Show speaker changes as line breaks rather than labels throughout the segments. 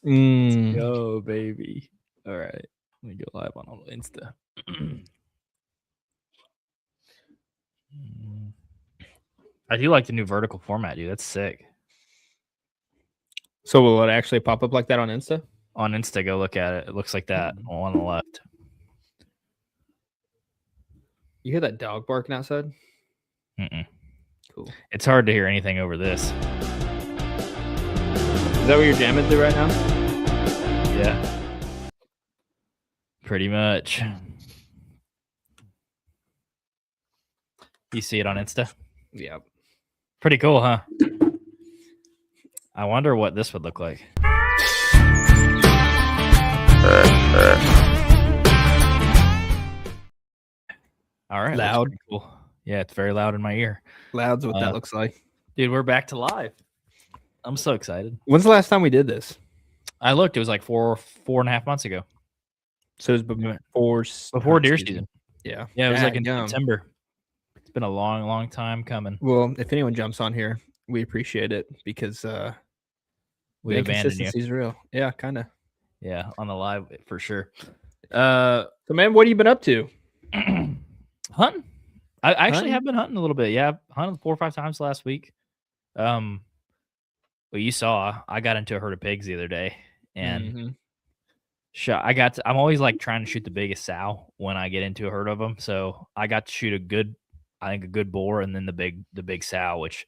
Yo, baby. All right. Let me go live on Insta. I do like the new vertical format, dude. That's sick.
So will it actually pop up like that on Insta?
On Insta, go look at it. It looks like that on the left.
You hear that dog barking outside?
Mm-mm.
Cool.
It's hard to hear anything over this.
Is that what you're jamming to right now?
Yeah. Pretty much. You see it on Insta?
Yeah.
Pretty cool, huh? I wonder what this would look like. All right.
Loud.
Cool. Yeah, it's very loud in my ear.
Loud's what that looks like.
Dude, we're back to live. I'm so excited.
When's the last time we did this?
I looked. It was like 4.5 months ago.
So it was
before deer season.
Yeah.
Yeah, it was like in September. It's been a long, long time coming.
Well, if anyone jumps on here, we appreciate it because
we abandoned you.
Inconsistency's real. Yeah, kind of.
Yeah, on the live for sure.
So, man, what have you been up to?
Hunting. I actually have been hunting a little bit. Yeah, I hunted 4 or 5 times last week. Well, you saw I got into a herd of pigs the other day, and I'm always like trying to shoot the biggest sow when I get into a herd of them. So I got to shoot a good boar, and then the big sow, which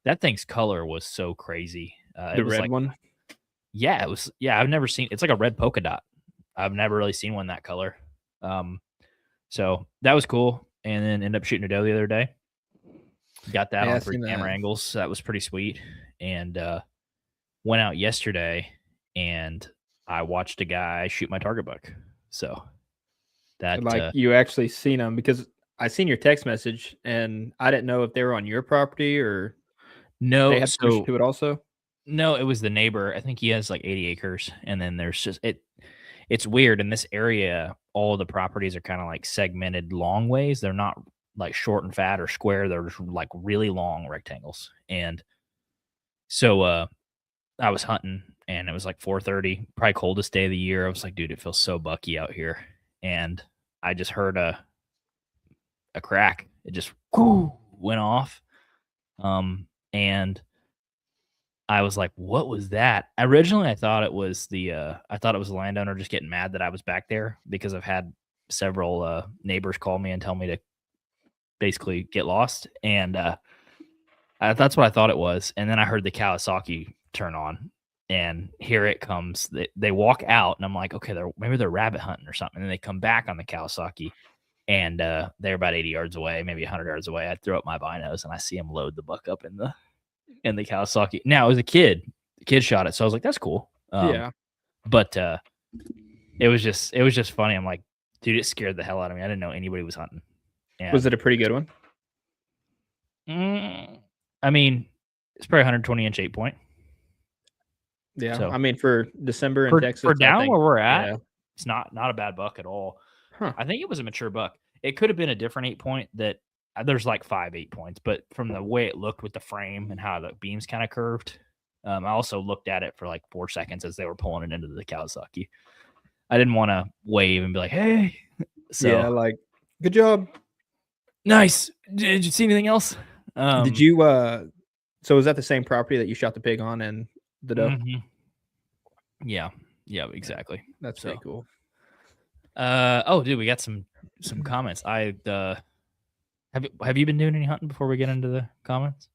that thing's color was so crazy.
The red one.
Yeah, it was. Yeah, I've never seen. It's like a red polka dot. I've never really seen one that color. So that was cool. And then ended up shooting a doe the other day. Got that on 3 camera angles. So that was pretty sweet. And went out yesterday and I watched a guy shoot my target buck. So that
you actually seen them, because I seen your text message and I didn't know if they were on your property or
no.
They have to do it also.
No, it was the neighbor. I think he has like 80 acres, and then there's just it's weird in this area. All the properties are kind of like segmented long ways. They're not like short and fat or square. They're just like really long rectangles. And so I was hunting, and it was like 4:30, probably coldest day of the year. I was like, dude, it feels so bucky out here. And I just heard a crack. It just went off. And I was like, what was that? Originally, I thought it was the landowner just getting mad that I was back there, because I've had several neighbors call me and tell me to basically get lost. And that's what I thought it was. And then I heard the Kawasaki turn on, and here it comes. They walk out, and I'm like, okay, maybe they're rabbit hunting or something. And then they come back on the Kawasaki, and they're about 80 yards away, maybe 100 yards away. I throw up my binos, and I see them load the buck up in the Kawasaki. Now, it was a kid. The kid shot it, so I was like, "That's cool."
Yeah,
but it was just funny. I'm like, dude, it scared the hell out of me. I didn't know anybody was hunting. And
was it a pretty good one?
I mean, it's probably 120-inch 8-point.
Yeah, so, I mean, for December in Texas,
for down where we're at, it's not a bad buck at all. Huh. I think it was a mature buck. It could have been a different 8-point that. There's like 5 8-points, but from the way it looked with the frame and how the beams kind of curved, I also looked at it for like 4 seconds as they were pulling it into the Kawasaki. I didn't want to wave and be like, "Hey," so
yeah, like, good job,
nice. Did you see anything else?
Did you? So was that the same property that you shot the pig on and the doe?
Mm-hmm. Yeah, exactly.
That's pretty cool.
Oh, dude, we got some comments. Have you been doing any hunting before we get into the comments?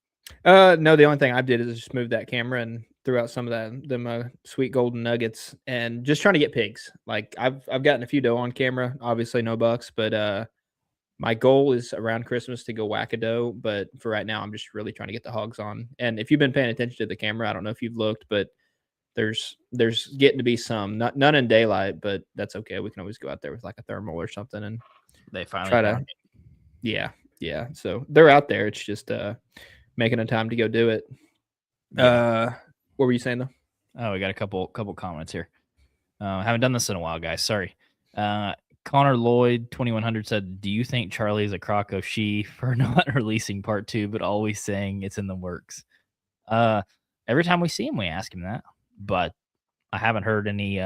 No, the only thing I did is just move that camera and threw out some of them sweet golden nuggets, and just trying to get pigs. Like I've gotten a few doe on camera, obviously no bucks, but my goal is around Christmas to go whack a doe. But for right now, I'm just really trying to get the hogs on. And if you've been paying attention to the camera, I don't know if you've looked, but there's getting to be some, none in daylight, but that's okay. We can always go out there with like a thermal or something and
they finally
try to. Yeah. So they're out there. It's just making a time to go do it. What were you saying though?
Oh, we got a couple comments here. Haven't done this in a while, guys. Sorry. Connor Lloyd 2100 said, "Do you think Charlie is a crock of she for not releasing part 2, but always saying it's in the works?" every time we see him, we ask him that, but I haven't heard any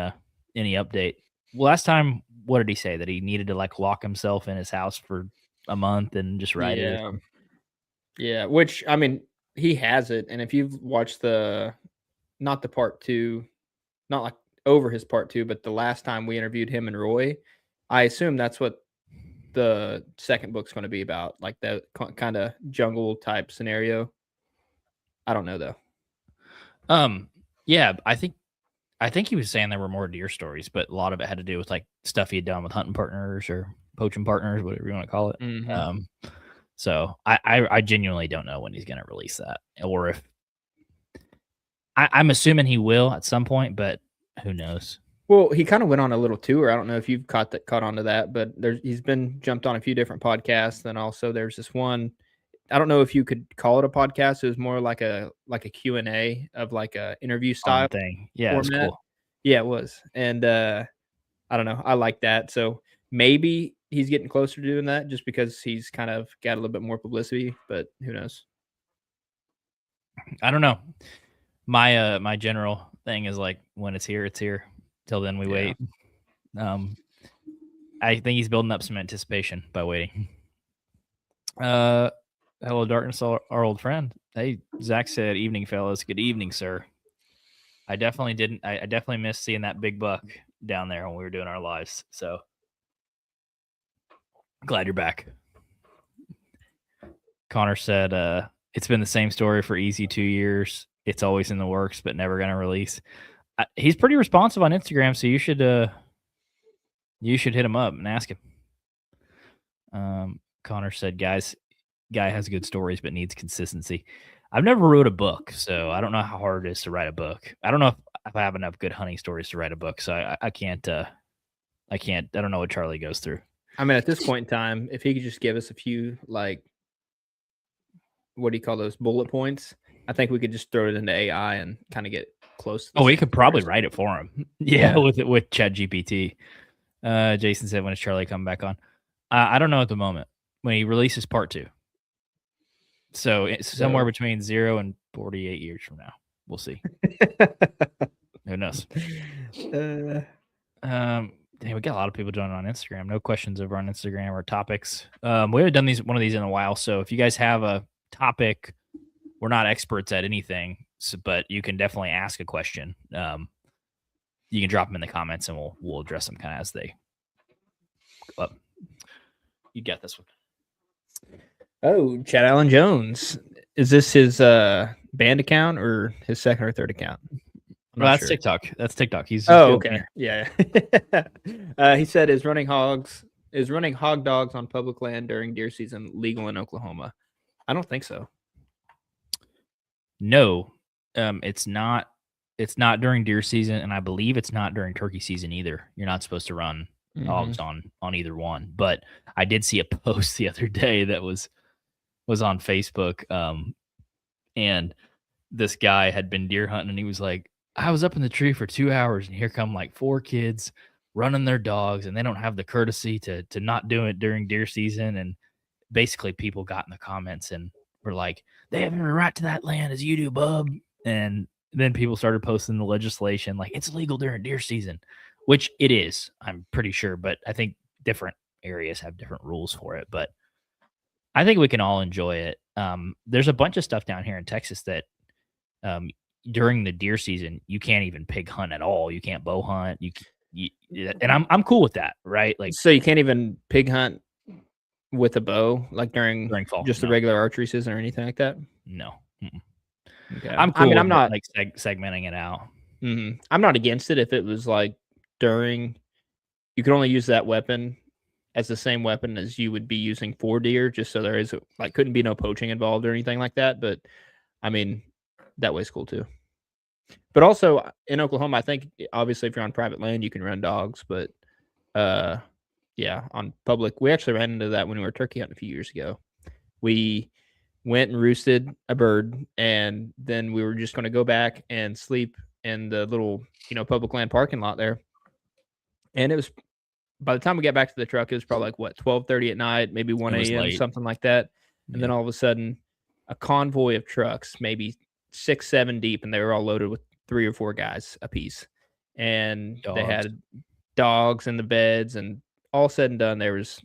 update. Last time, what did he say? That he needed to like lock himself in his house for a month and just write it.
Yeah. Yeah, which I mean, he has it, and if you've watched not the part 2, not like over his part 2, but the last time we interviewed him and Roy, I assume that's what the second book's gonna be about, like that kinda jungle type scenario. I don't know, though.
Yeah, I think he was saying there were more deer stories, but a lot of it had to do with like stuff he had done with hunting partners or poaching partners, whatever you want to call it.
Mhm.
So I genuinely don't know when he's going to release that, or if I'm assuming he will at some point, but who knows?
Well, he kinda went on a little tour. I don't know if you've caught on to that, but he's been jumped on a few different podcasts, and also there's this one. I don't know if you could call it a podcast. It was more like a Q&A of like a interview style
Fun thing, yeah, it's
format.
cool.
Yeah, it was, and, I don't know, I like that, so maybe he's getting closer to doing that just because he's kind of got a little bit more publicity, but who knows?
I don't know. My general thing is like when it's here, it's here. Till then, we
Yeah.
wait. I think he's building up some anticipation by waiting. Hello, darkness, our old friend. Hey, Zach said, "Evening, fellas. Good evening, sir." I definitely didn't. I definitely missed seeing that big buck down there when we were doing our lives. So glad you're back. Connor said, "It's been the same story for easy 2 years. It's always in the works, but never going to release." He's pretty responsive on Instagram, so you should hit him up and ask him. Connor said, guy has good stories but needs consistency. I've never wrote a book, so I don't know how hard it is to write a book. I don't know if I have enough good hunting stories to write a book, so I can't. I don't know what Charlie goes through.
I mean, at this point in time, if he could just give us a few, like, what do you call those, bullet points, I think we could just throw it into AI and kinda get close to the
We
same
could probably
stories.
write it for him. Yeah, with ChatGPT. Jason said, "When is Charlie coming back on?" I don't know at the moment. When he releases part 2. So it's somewhere
So
between 0 and 48 years from now. We'll see. Who knows? Dang, we got a lot of people joining on Instagram. No questions over on Instagram or topics. We haven't done one of these in a while. So if you guys have a topic, we're not experts at anything, but you can definitely ask a question. You can drop them in the comments, and we'll address them kind of as they go up. You got this one.
Oh, Chad Allen Jones. Is this his band account or his second or third account?
Well, that's TikTok. That's TikTok. He's
okay. Yeah. He said, is running hog dogs on public land during deer season legal in Oklahoma? I don't think so.
No, it's not. It's not during deer season, and I believe it's not during turkey season either. You're not supposed to run hogs on either one. But I did see a post the other day that was on Facebook, and this guy had been deer hunting, and he was like, "I was up in the tree for 2 hours, and here come like 4 kids running their dogs, and they don't have the courtesy to not do it during deer season." And basically, people got in the comments and were like, "They have every right to that land as you do, bub." And then people started posting the legislation like it's illegal during deer season, which it is, I'm pretty sure, but I think different areas have different rules for it. But I think we can all enjoy it. There's a bunch of stuff down here in Texas that during the deer season you can't even pig hunt at all. You can't bow hunt. And I'm cool with that, right? Like,
so you can't even pig hunt with a bow, like during
fall,
just the regular archery season or anything like that?
No.
Okay.
I'm cool.
I mean, I'm not
like segmenting it out.
I'm not against it if it was like during. You could only use that weapon as the same weapon as you would be using for deer, just so there is like couldn't be no poaching involved or anything like that. But I mean, that way's cool too. But also in Oklahoma, I think obviously if you're on private land, you can run dogs. But yeah, on public, we actually ran into that when we were turkey hunting a few years ago. We went and roosted a bird, and then we were just going to go back and sleep in the little, public land parking lot there. And it was, by the time we got back to the truck, it was probably like 12:30 at night, maybe 1 a.m., something like that. And then all of a sudden, a convoy of trucks, maybe 6, 7 deep, and they were all loaded with 3 or 4 guys apiece. And they
Dogs.
had dogs in the beds, and all said and done, there was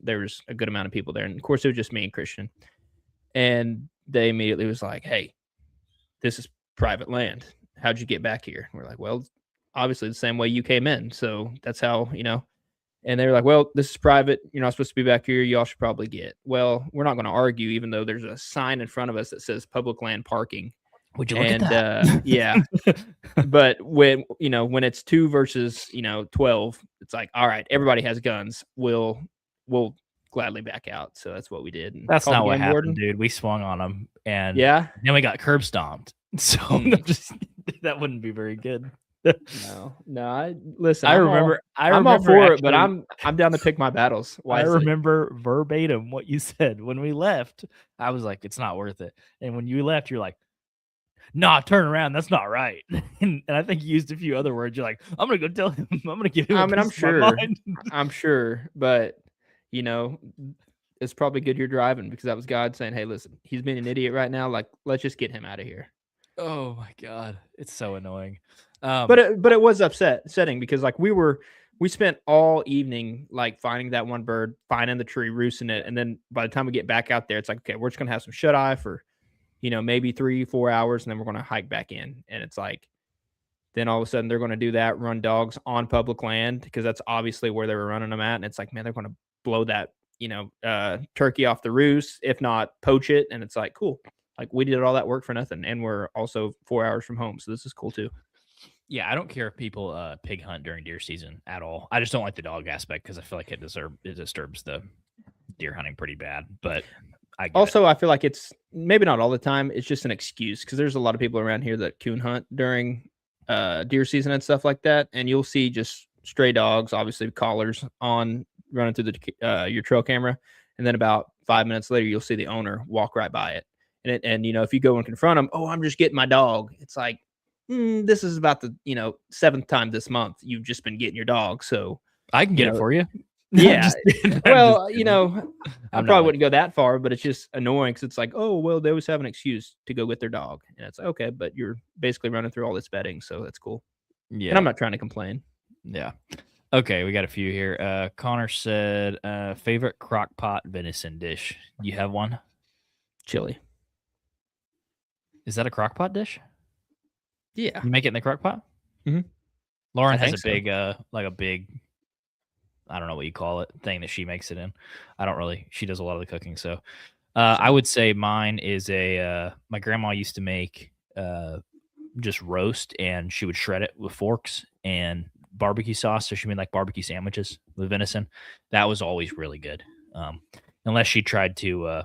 a good amount of people there. And of course, it was just me and Christian. And they immediately was like, "Hey, this is private land. How'd you get back here?" And we're like, "Well, obviously the same way you came in. So that's how, you know." And they were like, "Well, this is private. You're not supposed to be back here. Y'all should probably get." Well, we're not going to argue, even though there's a sign in front of us that says public land parking.
Would you look
And
at that?
yeah, but when it's 2 versus 12, it's like, all right, everybody has guns. We'll gladly back out. So that's what we did. And
That's
called the
not what
game
happened,
warden.
dude. We swung on them, and
Yeah,
then we got curb stomped. So
Mm.
that wouldn't be very good.
no. Listen.
I
I'm all-
remember.
I'm all for it, but I'm down to pick my battles
I
wisely.
remember verbatim what you said when we left. I was like, "It's not worth it." And when you left, you're like, "Nah, turn around. That's not right." And I think you used a few other words. You're like, "I'm gonna go tell him. I'm gonna give him."
I
a
mean, I'm
piece of my
sure.
mind."
I'm sure, but it's probably good you're driving, because that was God saying, "Hey, listen, he's being an idiot right now. Like, let's just get him out of here."
Oh my god, it's so annoying.
But it was upsetting, because like we spent all evening like finding that one bird, finding the tree, roosting it, and then by the time we get back out there, it's like, okay, we're just gonna have some shut eye for maybe 3-4 hours, and then we're gonna hike back in. And it's like, then all of a sudden they're gonna do that, run dogs on public land, because that's obviously where they were running them at. And it's like, man, they're gonna blow that turkey off the roost, if not poach it. And it's like, cool. Like, we did all that work for nothing, and we're also 4 hours from home, so this is cool too.
Yeah, I don't care if people pig hunt during deer season at all. I just don't like the dog aspect because I feel like it disturbs the deer hunting pretty bad. But I get it.
Also, I feel like it's maybe not all the time. It's just an excuse, because there's a lot of people around here that coon hunt during deer season and stuff like that, and you'll see just stray dogs, obviously collars on, running through your trail camera, and then about 5 minutes later, you'll see the owner walk right by it. And if you go and confront them, "Oh, I'm just getting my dog," it's like, this is about the 7th time this month you've just been getting your dog. So
I can get it for you.
yeah. Well,
I
I probably wouldn't go that far, but it's just annoying, because it's like, oh, well, they always have an excuse to go get their dog. And it's like, okay, but you're basically running through all this bedding, so that's cool.
Yeah.
And I'm not trying to complain.
Yeah. Okay, we got a few here. Connor said, favorite crock pot venison dish. You have one?
Chili.
Is that a crock pot dish?
Yeah.
You make it in the crock pot?
Mhm.
Lauren
I
has
think
a
so.
big, like a big, I don't know what you call it, thing that she makes it in. She does a lot of the cooking. So I would say mine is my grandma used to make just roast, and she would shred it with forks and barbecue sauce. So she made like barbecue sandwiches with venison. That was always really good. Unless she tried to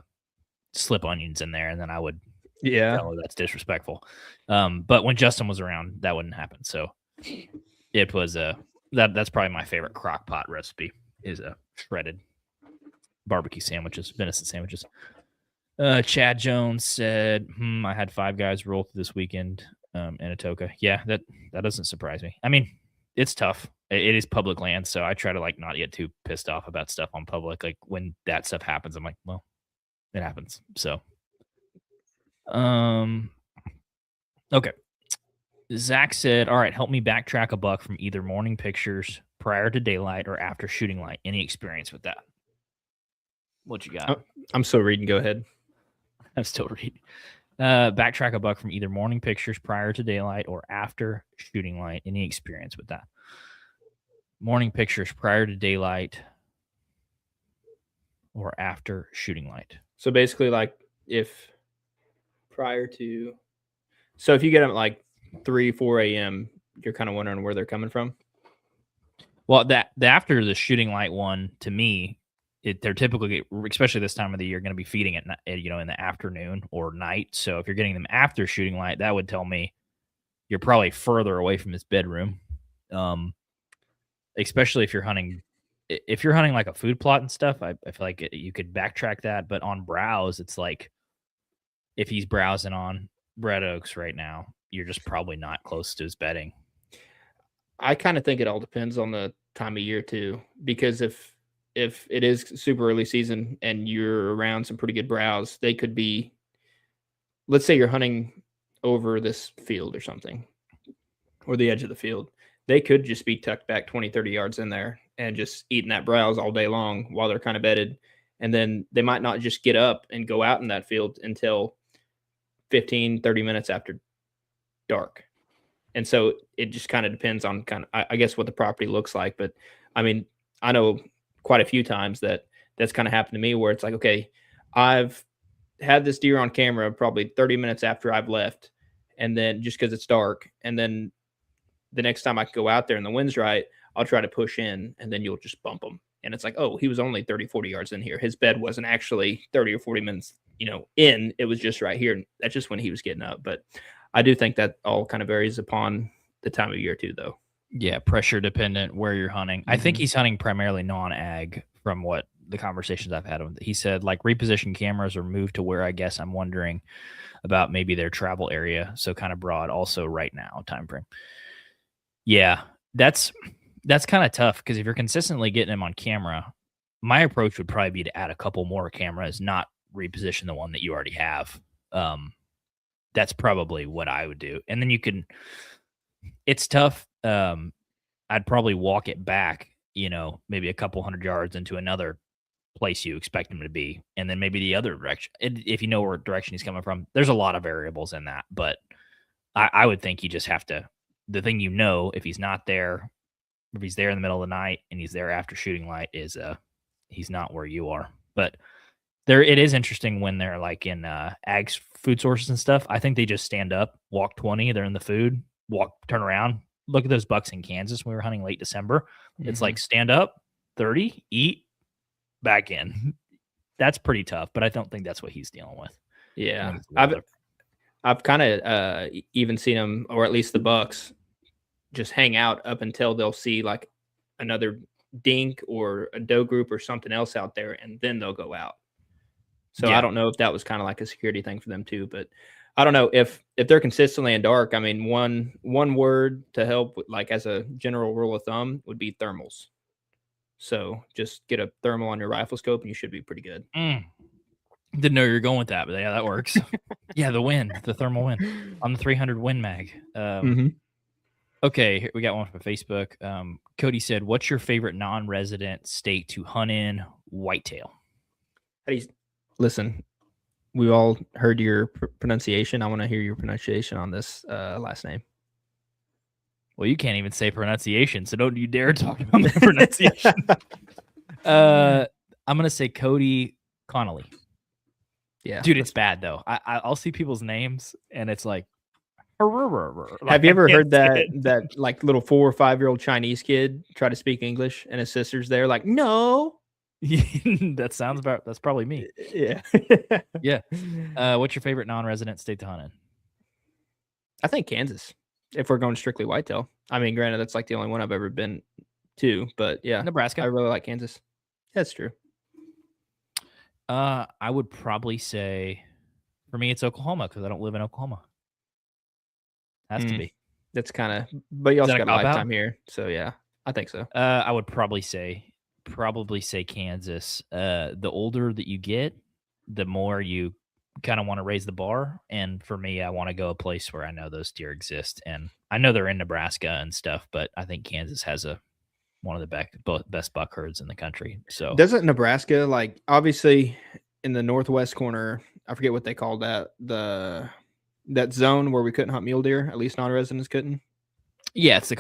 slip onions in there, and then I would tell her that's disrespectful. But when Justin was around, that wouldn't happen. So it was that's probably my favorite crock pot recipe, is shredded barbecue sandwiches, venison sandwiches. Chad Jones said, I had 5 guys roll through this weekend in Atoka. Yeah, that doesn't surprise me. I mean, it's tough. It is public land, so I try to like not get too pissed off about stuff on public. Like when that stuff happens, I'm like, well, it happens. So okay. Zach said, all right, help me backtrack a buck from either morning pictures prior to daylight or after shooting light. Any experience with that? What you got?
I'm still reading. Go ahead.
I'm still reading. Backtrack a buck from either morning pictures prior to daylight or after shooting light. Any experience with that? Morning pictures prior to daylight or after shooting light.
So basically, like, if prior to, so if you get them at like 3-4 a.m., you're kind of wondering where they're coming from.
Well, the after the shooting light one, to me, they're typically, especially this time of the year, going to be feeding at in the afternoon or night. So if you're getting them after shooting light, that would tell me you're probably further away from his bedroom. Especially if you're hunting like a food plot and stuff, I feel like you could backtrack that. But on browse, it's like if he's browsing on Red Oaks right now, you're just probably not close to his bedding.
I kind of think it all depends on the time of year too, because if it is super early season and you're around some pretty good browse, they could be, let's say you're hunting over this field or something, or the edge of the field. They could just be tucked back 20, 30 yards in there and just eating that browse all day long while they're kind of bedded. And then they might not just get up and go out in that field until 15, 30 minutes after dark. And so it just kind of depends on I guess what the property looks like. But I mean, I know quite a few times that's kind of happened to me where it's like, okay, I've had this deer on camera probably 30 minutes after I've left, and then just because it's dark, and then the next time I can go out there and the wind's right, I'll try to push in, and then you'll just bump him. And it's like, oh, he was only 30, 40 yards in here. His bed wasn't actually 30 or 40 minutes, in. It was just right here. And that's just when he was getting up. But I do think that all kind of varies upon the time of year too, though.
Yeah, pressure dependent where you're hunting. I think he's hunting primarily non-ag from what the conversations I've had with him. He said like reposition cameras or move to where I guess I'm wondering about maybe their travel area. So kind of broad also right now time frame. Yeah, that's kind of tough because if you're consistently getting him on camera, my approach would probably be to add a couple more cameras, not reposition the one that you already have. That's probably what I would do. And then it's tough. I'd probably walk it back, maybe a couple 100 yards into another place you expect him to be. And then maybe the other direction, if you know where direction he's coming from. There's a lot of variables in that, but I would think you just have to, the thing if he's not there, if he's there in the middle of the night and he's there after shooting light, is he's not where you are. But it is interesting when they're like in ag food sources and stuff. I think they just stand up, walk 20, they're in the food, turn around. Look at those bucks in Kansas when we were hunting late December. It's like stand up, 30, eat, back in. That's pretty tough, but I don't think that's what he's dealing with.
Yeah. I've kind of even seen them, or at least the bucks, just hang out up until they'll see like another dink or a doe group or something else out there, and then they'll go out. So I don't know if that was kind of like a security thing for them too, but I don't know if they're consistently in dark. I mean, one word to help with, like as a general rule of thumb, would be thermals. So just get a thermal on your rifle scope and you should be pretty good.
Didn't know you were going with that, but yeah, that works. Yeah, the thermal wind on the 300 Win Mag. Okay, here we got one from Facebook. Cody said, "What's your favorite non-resident state to hunt in whitetail?"
Listen, we all heard your pronunciation. I want to hear your pronunciation on this last name.
Well, you can't even say pronunciation, so don't you dare talk about my pronunciation. I'm gonna say Cody Connolly.
Yeah,
dude, it's bad though. I'll see people's names and it's like.
Have you ever heard that like little 4 or 5 year old Chinese kid try to speak English and his sister's there like, no?
That sounds about, that's probably me.
Yeah.
Yeah. What's your favorite non-resident state to hunt in?
I think Kansas, if we're going strictly whitetail. I mean, granted, that's like the only one I've ever been to, but yeah.
Nebraska.
I really like Kansas. That's true.
I would probably say for me, it's Oklahoma because I don't live in Oklahoma. Has to be.
That's kind of, but you also got a lifetime here. So yeah, I think so.
I would probably say Kansas. The older that you get, the more you kind of want to raise the bar. And for me, I want to go a place where I know those deer exist. And I know they're in Nebraska and stuff, but I think Kansas has one of the best buck herds in the country. So
doesn't Nebraska, like obviously in the northwest corner, I forget what they call that, that zone where we couldn't hunt mule deer, at least non-residents couldn't.
Yeah, it's the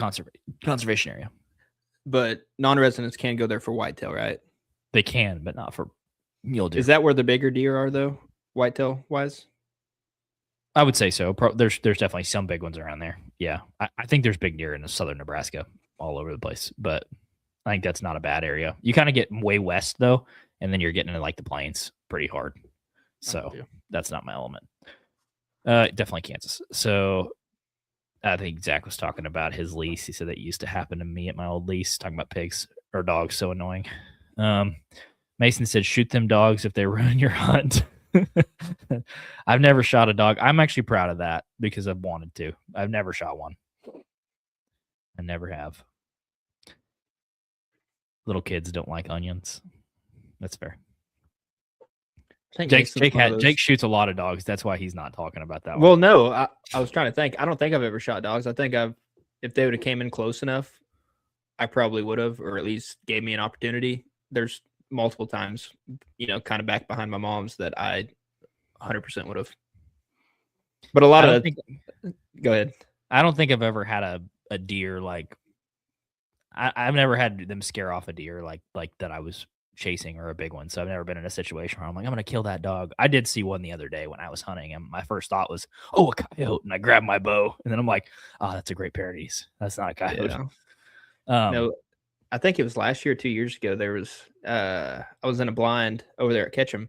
conservation area.
But non-residents can go there for whitetail, right?
They can, but not for mule deer.
Is that where the bigger deer are, though, whitetail wise?
I would say so. There's definitely some big ones around there. Yeah, I think there's big deer in the southern Nebraska all over the place, but I think that's not a bad area. You kind of get way west though, and then you're getting into like the plains pretty hard. So that's not my element. Definitely Kansas. So I think Zach was talking about his lease. He said that used to happen to me at my old lease, talking about pigs or dogs. So annoying. Mason said, shoot them dogs if they ruin your hunt. I've never shot a dog. I'm actually proud of that because I've wanted to. I've never shot one. I never have. Little kids don't like onions. That's fair.
I think Mason's one of those.
Jake shoots a lot of dogs. That's why he's not talking about that one.
Well, no, I was trying to think. I don't think I've ever shot dogs. I think if they would have came in close enough, I probably would have, or at least gave me an opportunity. There's multiple times, kind of back behind my mom's that I 100% would have. But a lot of go ahead.
I don't think I've ever had a deer like I've never had them scare off a deer like that I was chasing or a big one. So I've never been in a situation where I'm like, I'm gonna kill that dog. I did see one the other day when I was hunting, and my first thought was, oh, a coyote, and I grabbed my bow, and then I'm like, oh, that's a great pair of these. That's not a coyote.
Yeah. No, I think it was last year, 2 years ago. There was I was in a blind over there at Ketchum,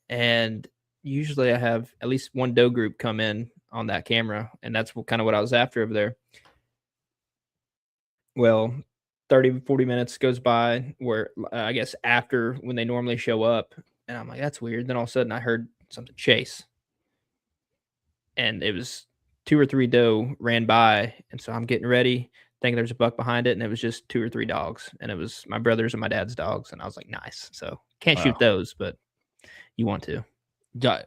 and usually I have at least one doe group come in on that camera, and that's kind of what I was after over there. Well, 30, 40 minutes goes by where I guess after when they normally show up, and I'm like, that's weird. Then all of a sudden I heard something chase, and it was 2 or 3 doe ran by, and so I'm getting ready, thinking there's a buck behind it, and it was just 2 or 3 dogs, and it was my brother's and my dad's dogs, and I was like, nice. So can't shoot those, but you want to.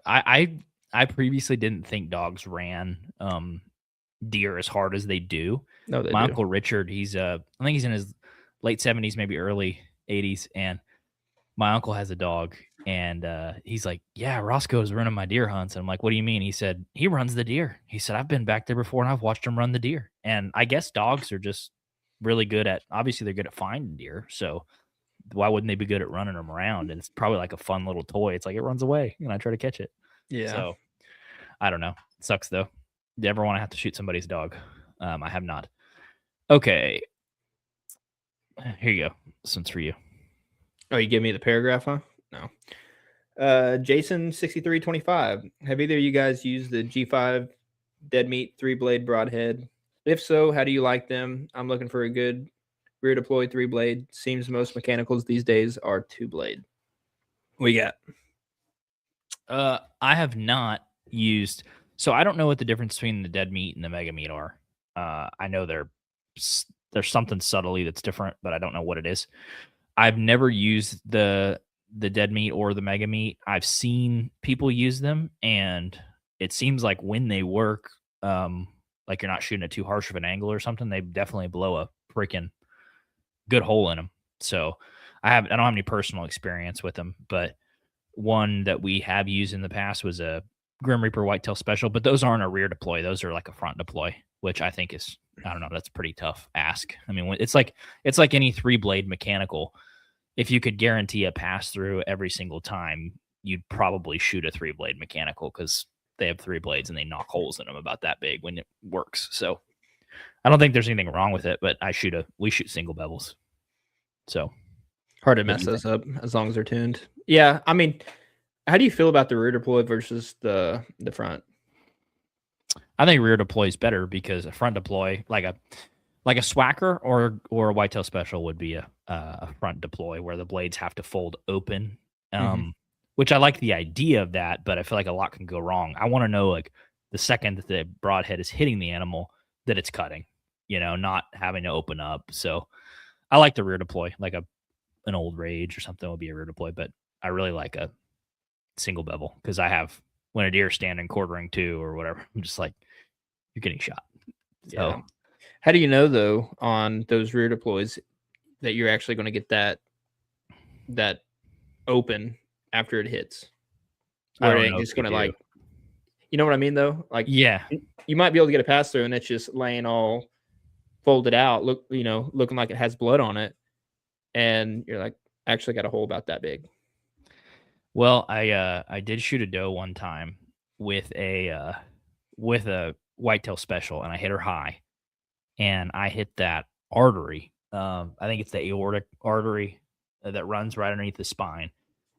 I previously didn't think dogs ran deer as hard as they do.
No,
my Uncle Richard, he's I think he's in his late 70s, maybe early 80s, and my uncle has a dog, and he's like, yeah, Roscoe's running my deer hunts. And I'm like, what do you mean? He said, he runs the deer. He said, I've been back there before and I've watched him run the deer. And I guess dogs are just really good at, obviously they're good at finding deer, so why wouldn't they be good at running them around? And it's probably like a fun little toy. It's like it runs away and I try to catch it.
Yeah.
So I don't know. It sucks though. Do you ever want to have to shoot somebody's dog? I have not. Okay. Here you go. This one's for you.
Oh, you give me the paragraph, huh? No. Jason 6325. Have either of you guys used the G5 dead meat 3-blade broadhead? If so, how do you like them? I'm looking for a good rear deploy 3-blade. Seems most mechanicals these days are 2-blade. What you
got? I have not used. So I don't know what the difference between the dead meat and the mega meat are. I know there's something subtly that's different, but I don't know what it is. I've never used the dead meat or the mega meat. I've seen people use them, and it seems like when they work, like you're not shooting at too harsh of an angle or something, they definitely blow a freaking good hole in them. So I don't have any personal experience with them, but one that we have used in the past was a Grim Reaper Whitetail Special, but those aren't a rear deploy. Those are like a front deploy, which I think is, I don't know, that's pretty tough ask. I mean, it's like any 3-blade mechanical. If you could guarantee a pass through every single time, you'd probably shoot a 3-blade mechanical because they have 3 blades and they knock holes in them about that big when it works. So I don't think there's anything wrong with it, but we shoot single bevels. So
hard to mess those up as long as they're tuned. Yeah. I mean, how do you feel about the rear deploy versus the front?
I think rear deploy is better because a front deploy, like a Swacker or a Whitetail Special, would be a front deploy where the blades have to fold open. Which I like the idea of that, but I feel like a lot can go wrong. I want to know, like, the second that the broadhead is hitting the animal, that it's cutting, not having to open up. So I like the rear deploy, like an old Rage or something would be a rear deploy, but I really like a single bevel because when a deer standing quartering to or whatever, I'm just like, you're getting shot. So
yeah. How do you know though on those rear deploys that you're actually going to get that open after it hits? Or it just going to like, you know what I mean though? Like,
yeah,
you might be able to get a pass through and it's just laying all folded out, looking like it has blood on it, and you're like, actually got a hole about that big.
Well, I did shoot a doe one time with a Whitetail Special, and I hit her high, and I hit that artery. I think it's the aortic artery that runs right underneath the spine,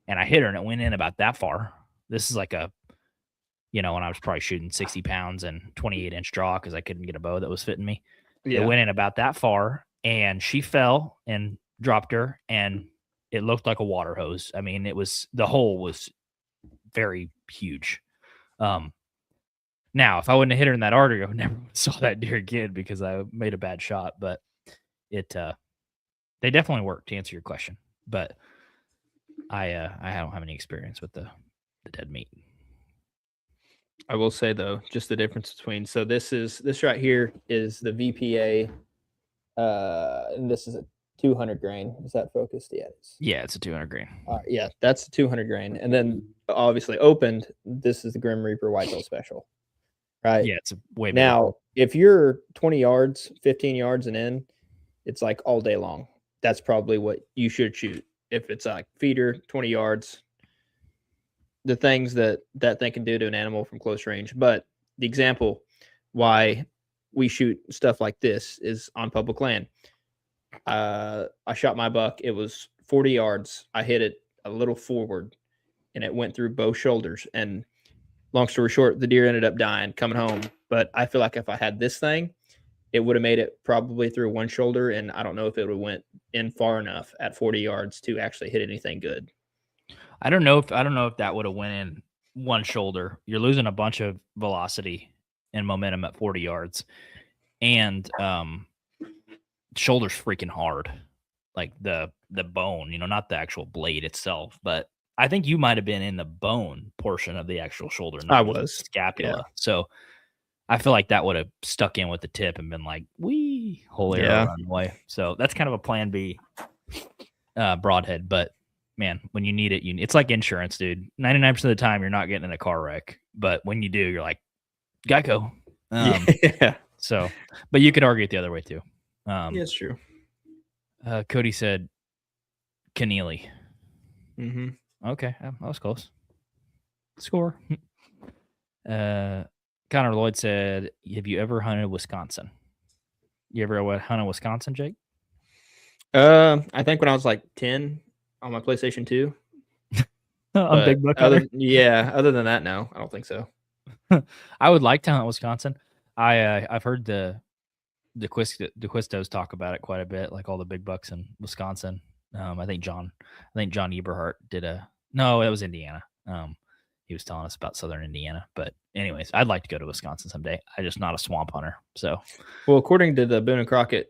and I hit her, and it went in about that far. This is like when I was probably shooting 60 pounds and 28-inch draw because I couldn't get a bow that was fitting me. Yeah. It went in about that far, and she fell and dropped her, and it looked like a water hose. I mean, the hole was very huge. Now, if I wouldn't have hit her in that artery, I would never saw that deer again because I made a bad shot. But they definitely work, to answer your question. But I don't have any experience with the dead meat.
I will say though, just the difference between this right here is the VPA, and this is a 200 grain. Is that focused? Yeah,
Yeah, it's a 200 grain.
Yeah, that's a 200 grain, and then obviously opened. This is the Grim Reaper Whitetail Special, right?
Yeah, it's a way bigger.
Now, if you're 20 yards, 15 yards and in, it's like all day long. That's probably what you should shoot. If it's like feeder, 20 yards, the things that thing can do to an animal from close range. But the example why we shoot stuff like this is on public land. I shot my buck. It was 40 yards. I hit it a little forward and it went through both shoulders. And long story short, the deer ended up dying coming home. But I feel like if I had this thing, it would have made it probably through one shoulder. And I don't know if it would have went in far enough at 40 yards to actually hit anything good.
I don't know if that would have went in one shoulder. You're losing a bunch of velocity and momentum at 40 yards. And shoulder's freaking hard. Like the bone, not the actual blade itself, but I think you might have been in the bone portion of the actual shoulder.
I was.
Scapula. Yeah. So I feel like that would have stuck in with the tip and been like, wee, whole arrow run away. So that's kind of a plan B broadhead. But man, when you need it, it's like insurance, dude. 99% of the time you're not getting in a car wreck. But when you do, you're like, Geico.
Yeah.
So, but you could argue it the other way too.
Yeah, it's true.
Cody said Keneally.
Mm-hmm.
Okay, that was close. Score. Connor Lloyd said, have you ever hunted Wisconsin? You ever hunted Wisconsin, Jake?
I think when I was like 10 on my PlayStation 2.
On Big Buck Hunter?
Other than that, no, I don't think so.
I would like to hunt Wisconsin. I've heard the Quistos talk about it quite a bit, like all the big bucks in Wisconsin. I think John Eberhart did no, it was Indiana. He was telling us about Southern Indiana, but anyways, I'd like to go to Wisconsin someday. I'm just not a swamp hunter. So,
well, according to the Boone and Crockett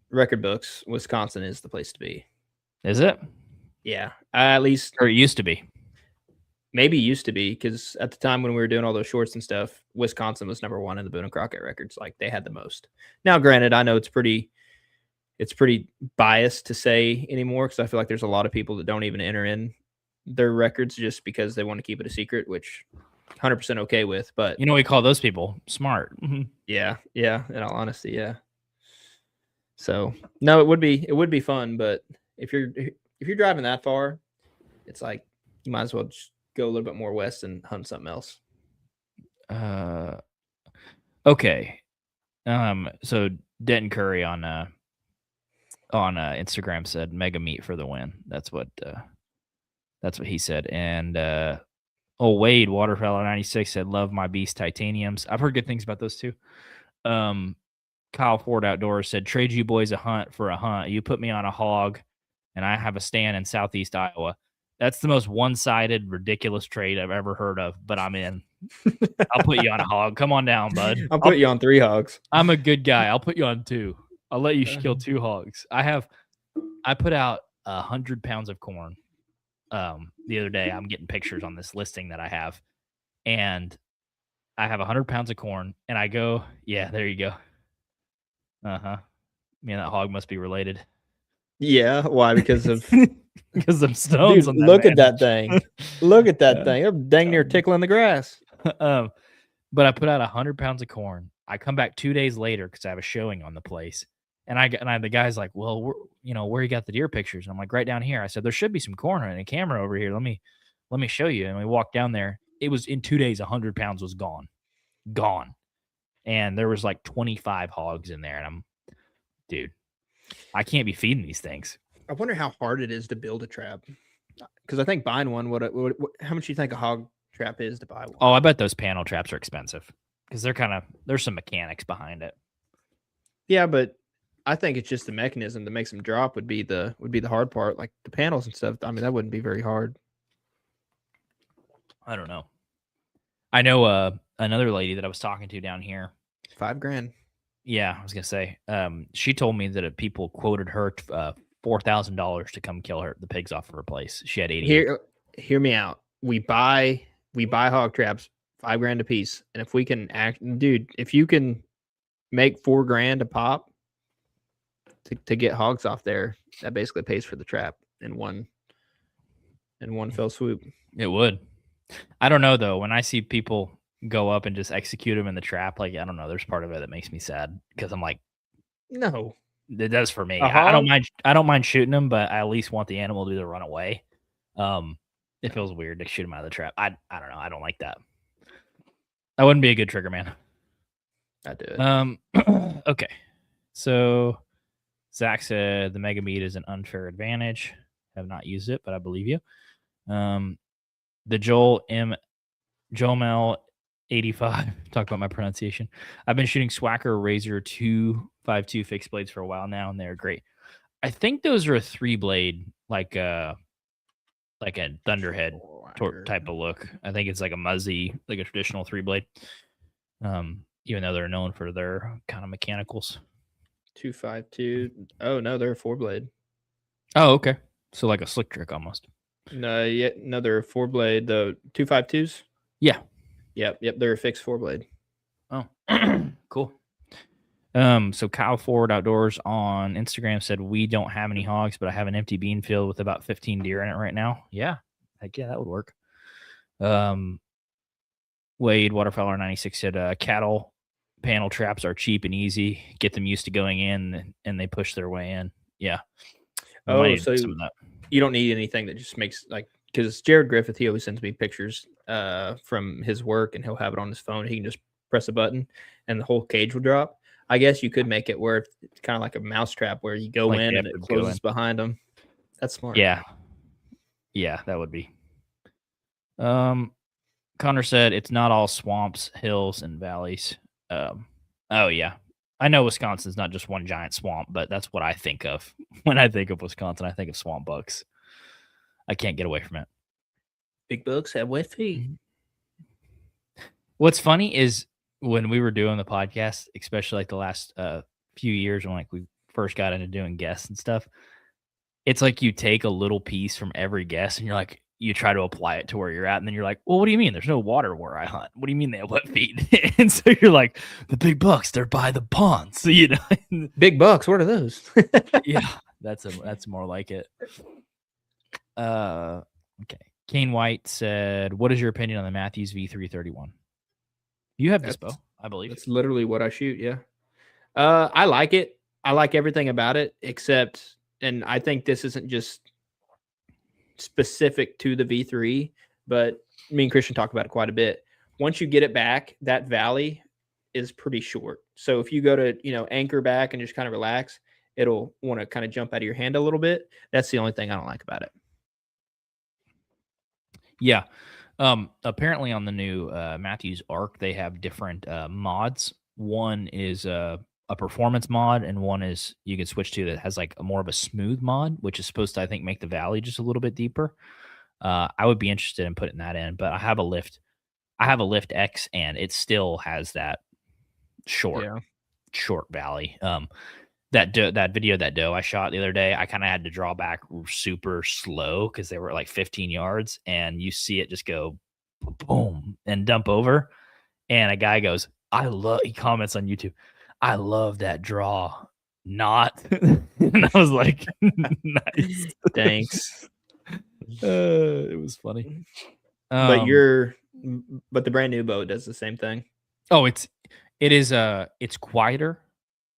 record books, Wisconsin is the place to be.
Is it?
Yeah, at least,
or it used to be.
Maybe used to be, because at the time when we were doing all those shorts and stuff, Wisconsin was number one in the Boone and Crockett records. Like, they had the most. Now, granted, I know it's pretty biased to say anymore, because I feel like there's a lot of people that don't even enter in their records just because they want to keep it a secret, which 100% okay with. But
we call those people smart.
Yeah. In all honesty, yeah. So no, it would be fun, but if you're driving that far, it's like you might as well just go a little bit more west and hunt something else.
Okay. So Denton Curry on Instagram said mega meat for the win. That's what he said. And Wade Waterfellow 96 said love my beast titaniums. I've heard good things about those too. Kyle Ford Outdoors said trade you boys a hunt for a hunt. You put me on a hog and I have a stand in Southeast Iowa. That's the most one-sided, ridiculous trade I've ever heard of, but I'm in. I'll put you on a hog. Come on down, bud.
I'll put you on 3 hogs.
I'm a good guy. I'll put you on 2. I'll let you kill 2 hogs. I put out 100 pounds of corn. The other day, I'm getting pictures on this listing that I have, and I have 100 pounds of corn, and I go, yeah, there you go. Me and that hog must be related.
Yeah, why? Because of
them stones.
Dude, look at that thing. Look at that thing. They're dang near tickling the grass.
But I put out 100 pounds of corn. I come back 2 days later because I have a showing on the place. And the guy's like, well, where you got the deer pictures? And I'm like, right down here. I said, there should be some corn and a camera over here. Let me show you. And we walked down there. It was in 2 days, 100 pounds was gone. And there was like 25 hogs in there. And dude, I can't be feeding these things.
I wonder how hard it is to build a trap. Because I think buying one, how much do you think a hog trap is to buy one?
Oh, I bet those panel traps are expensive because there's some mechanics behind it.
Yeah, but I think it's just the mechanism that makes them drop would be the hard part. Like the panels and stuff. I mean, that wouldn't be very hard.
I don't know. I know another lady that I was talking to down here.
$5,000.
Yeah, I was gonna say. She told me that people quoted her $4,000 to come kill the pigs off of her place. She had 80.
Hear me out. We buy we buy hog traps, $5,000 a piece, and if we can dude, if you can make $4,000 a pop to get hogs off there, that basically pays for the trap in one fell swoop.
It would. I don't know though. When I see people go up and just execute them in the trap, like I don't know, there's part of it that makes me sad because I'm like,
no,
it does for me.
A
I don't
hog?
mind. I don't mind shooting them, but I at least want the animal to either run away. It feels weird to shoot him out of the trap. I don't know. I don't like that. I wouldn't be a good trigger man.
I do it.
Okay. So Zach said the mega meat is an unfair advantage. Have not used it, but I believe you. The Joel Mel 85. Talk about my pronunciation. I've been shooting Swacker Razor 252 fixed blades for a while now, and they're great. I think those are a 3-blade, like a Thunderhead type of look. I think it's like a Muzzy, like a traditional 3-blade. Even though they're known for their kind of mechanicals.
252. Oh no, they're a 4-blade.
Oh, okay. So like a slick trick almost.
No, yet another 4-blade. The 252s.
Yeah.
Yep. They're a fixed 4-blade.
Oh, cool. So Kyle Ford Outdoors on Instagram said we don't have any hogs, but I have an empty bean field with about 15 deer in it right now. Yeah, heck yeah, that would work. Wade Waterfowler 96 said cattle panel traps are cheap and easy. Get them used to going in, and they push their way in. Yeah.
Oh, so you don't need anything that just makes like, because Jared Griffith, he always sends me pictures from his work, and he'll have it on his phone. He can just press a button, and the whole cage will drop. I guess you could make it where it's kind of like a mouse trap where you go like in and it closes behind them. That's smart.
Yeah. Yeah, that would be. Connor said it's not all swamps, hills, and valleys. Oh, yeah. I know Wisconsin's not just one giant swamp, but that's what I think of. When I think of Wisconsin, I think of swamp bucks. I can't get away from it.
Big bucks have wet feet.
What's funny is when we were doing the podcast, especially like the last few years when like we first got into doing guests and stuff, it's like you take a little piece from every guest and you're like, you try to apply it to where you're at, and then you're like, well, what do you mean? There's no water where I hunt. What do you mean they have wet feet? And so you're like, the big bucks, they're by the ponds, you know.
Big bucks, what are those?
Yeah, that's more like it. Okay. Kane White said, what is your opinion on the Matthews V331? You have this bow, I believe.
That's literally what I shoot, yeah. I like it. I like everything about it, except, and I think this isn't just specific to the V3, but me and Christian talk about it quite a bit. Once you get it back, that valley is pretty short. So if you go to, anchor back and just kind of relax, it'll want to kind of jump out of your hand a little bit. That's the only thing I don't like about it.
Yeah. Apparently on the new Matthews Arc, they have different mods. One is a performance mod, and one is you can switch to that has like a more of a smooth mod, which is supposed to, I think, make the valley just a little bit deeper. I would be interested in putting that in, but I have a Lift X, and it still has that short valley. That video that doe I shot the other day, I kind of had to draw back super slow because they were at like 15 yards, and you see it just go boom and dump over. And a guy goes, he comments on YouTube, I love that draw. Not. And I was like, nice.
Thanks.
It was funny.
But the brand new bow does the same thing.
Oh, it's quieter.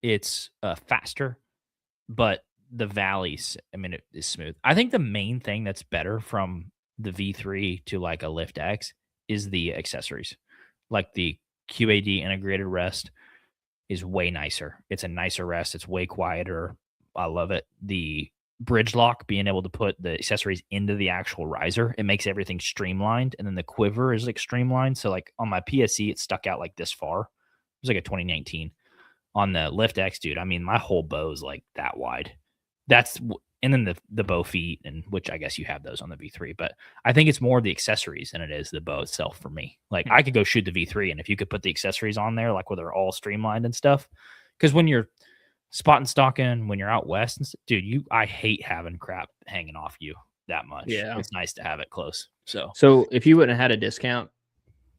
It's faster, but the valleys, it is smooth. I think the main thing that's better from the V3 to like a Lift X is the accessories. Like the QAD integrated rest is way nicer. It's a nicer rest. It's way quieter. I love it. The bridge lock, being able to put the accessories into the actual riser, it makes everything streamlined. And then the quiver is like streamlined. So like on my PSE, it stuck out like this far. It was like a 2019. On the Lift X, dude, my whole bow is like that wide. And then the bow feet, and which I guess you have those on the V3, but I think it's more the accessories than it is the bow itself for me. Like I could go shoot the V3, and if you could put the accessories on there, like where they're all streamlined and stuff, because when you're spot and stalking, when you're out west, and dude, I hate having crap hanging off you. that much.
Yeah.
It's nice to have it close. So
So if you wouldn't have had a discount,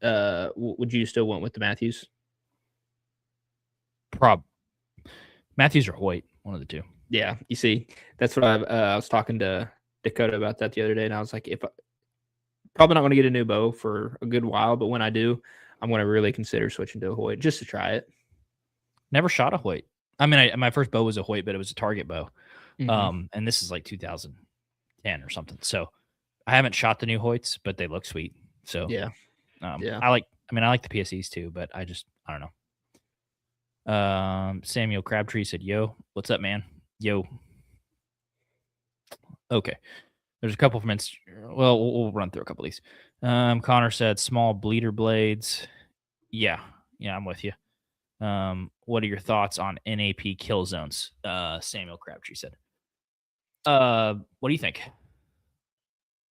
would you still went with the Matthews?
Matthews or Hoyt, one of the two.
Yeah, you see, that's what I was talking to Dakota about that the other day, and I was like, probably not going to get a new bow for a good while, but when I do, I'm going to really consider switching to a Hoyt just to try it.
Never shot a Hoyt. I mean, my first bow was a Hoyt, but it was a target bow.
Mhm.
And this is like 2010 or something. So I haven't shot the new Hoyts, but they look sweet. So
Yeah. Yeah.
I like the PSEs too, but I don't know. Samuel Crabtree said, "Yo, what's up, man? Yo." Okay. There's a couple from well, we'll run through a couple of these. Connor said small bleeder blades. Yeah, I'm with you. What are your thoughts on NAP kill zones? Samuel Crabtree said. What do you think? Have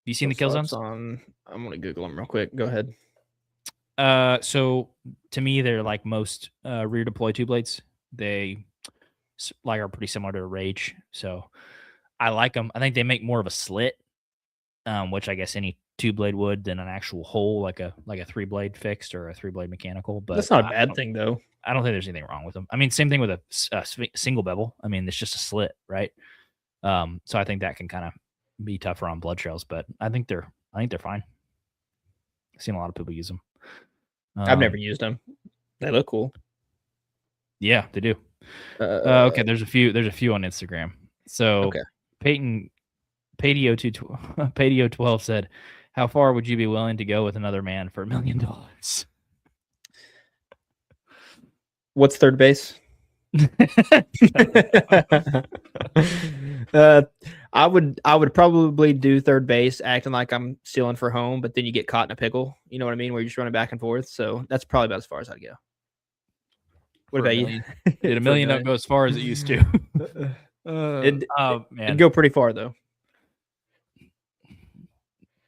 you seen the kill zones?
I'm gonna Google them real quick. Go ahead.
So to me, they're like most rear deploy two blades. They like are pretty similar to a Rage. So I like them. I think they make more of a slit, which I guess any two blade would than an actual hole, like a 3-blade fixed or a 3-blade mechanical. But
That's not a bad thing though.
I don't think there's anything wrong with them. I mean, same thing with a single bevel. I mean, it's just a slit, right? So I think that can kind of be tougher on blood trails, but I think they're fine. I've seen a lot of people use them.
I've never used them. They look cool.
Yeah, they do. Okay, there's a few on Instagram. So
okay.
Patio 12 said, "How far would you be willing to go with another man for $1 million?"
What's third base? I would probably do third base, acting like I'm stealing for home, but then you get caught in a pickle. You know what I mean? Where you're just running back and forth. So that's probably about as far as I'd go. What about you?
Did $1 million not go as far as it used to?
It'd go pretty far though.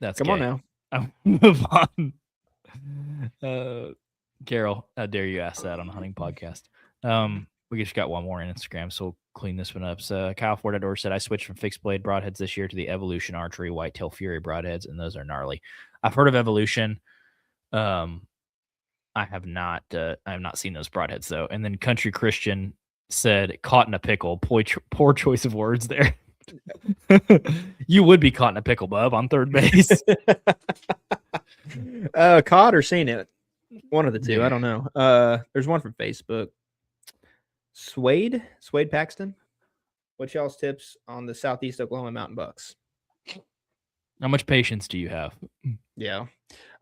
That's
Come on now.
I'll move on. Carol, how dare you ask that on a hunting podcast? We just got one more on Instagram, so we'll clean this one up. So Kyle Fordador said, "I switched from fixed blade broadheads this year to the Evolution Archery Whitetail Fury broadheads, and those are gnarly." I've heard of Evolution. I have not seen those broadheads though. And then Country Christian said, "Caught in a pickle." Poor choice of words there. You would be caught in a pickle, bub, on third base.
Caught or seen it? One of the two. I don't know. There's one from Facebook. Swade Paxton. What's y'all's tips on the Southeast Oklahoma mountain bucks?
How much patience do you have?
Yeah.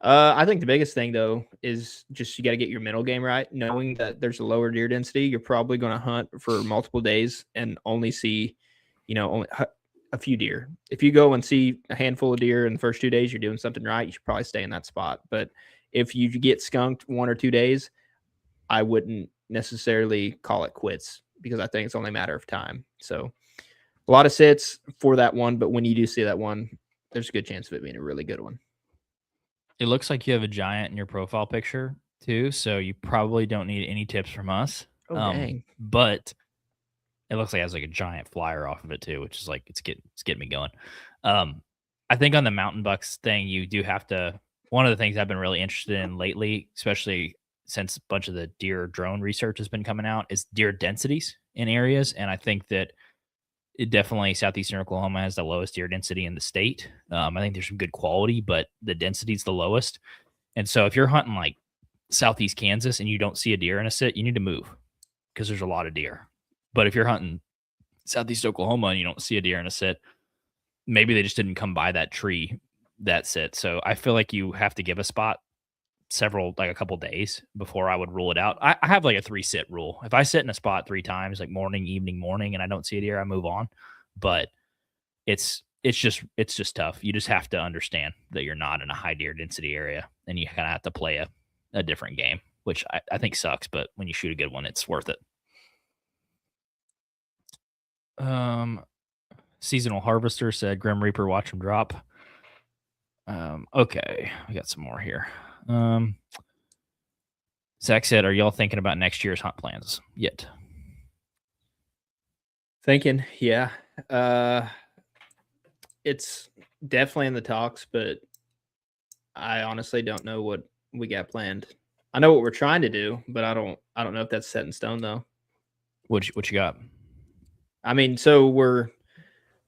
I think the biggest thing though is just you got to get your mental game right. Knowing that there's a lower deer density, you're probably going to hunt for multiple days and only see, only a few deer. If you go and see a handful of deer in the first 2 days, you're doing something right. You should probably stay in that spot. But if you get skunked 1 or 2 days, I wouldn't necessarily call it quits because I think it's only a matter of time. So a lot of sits for that one, but when you do see that one, there's a good chance of it being a really good one.
It looks like you have a giant in your profile picture too, so you probably don't need any tips from us.
Oh, dang.
But it looks like it has like a giant flyer off of it too, which is like it's getting me going. I think on the mountain bucks thing, you do have to. One of the things I've been really interested in lately, especially since a bunch of the deer drone research has been coming out, is deer densities in areas, and I think that it definitely southeastern Oklahoma has the lowest deer density in the state. I think there's some good quality, but the density is the lowest. And so if you're hunting like southeast Kansas and you don't see a deer in a sit, you need to move because there's a lot of deer. But if you're hunting southeast Oklahoma and you don't see a deer in a sit, maybe they just didn't come by that tree that sit. So I feel like you have to give a spot a couple days before I would rule it out. I have like a 3-sit rule. If I sit in a spot 3 times, like morning, evening, morning, and I don't see a deer, I move on. But it's just tough. You just have to understand that you're not in a high deer density area, and you kind of have to play a different game, which I think sucks. But when you shoot a good one, it's worth it. Seasonal Harvester said, "Grim Reaper, watch him drop." Okay, we got some more here. Zach said, "Are y'all thinking about next year's hunt plans yet?"
Thinking, yeah. It's definitely in the talks, but I honestly don't know what we got planned. I know what we're trying to do, but I don't know if that's set in stone though.
What you got?
I mean, so we're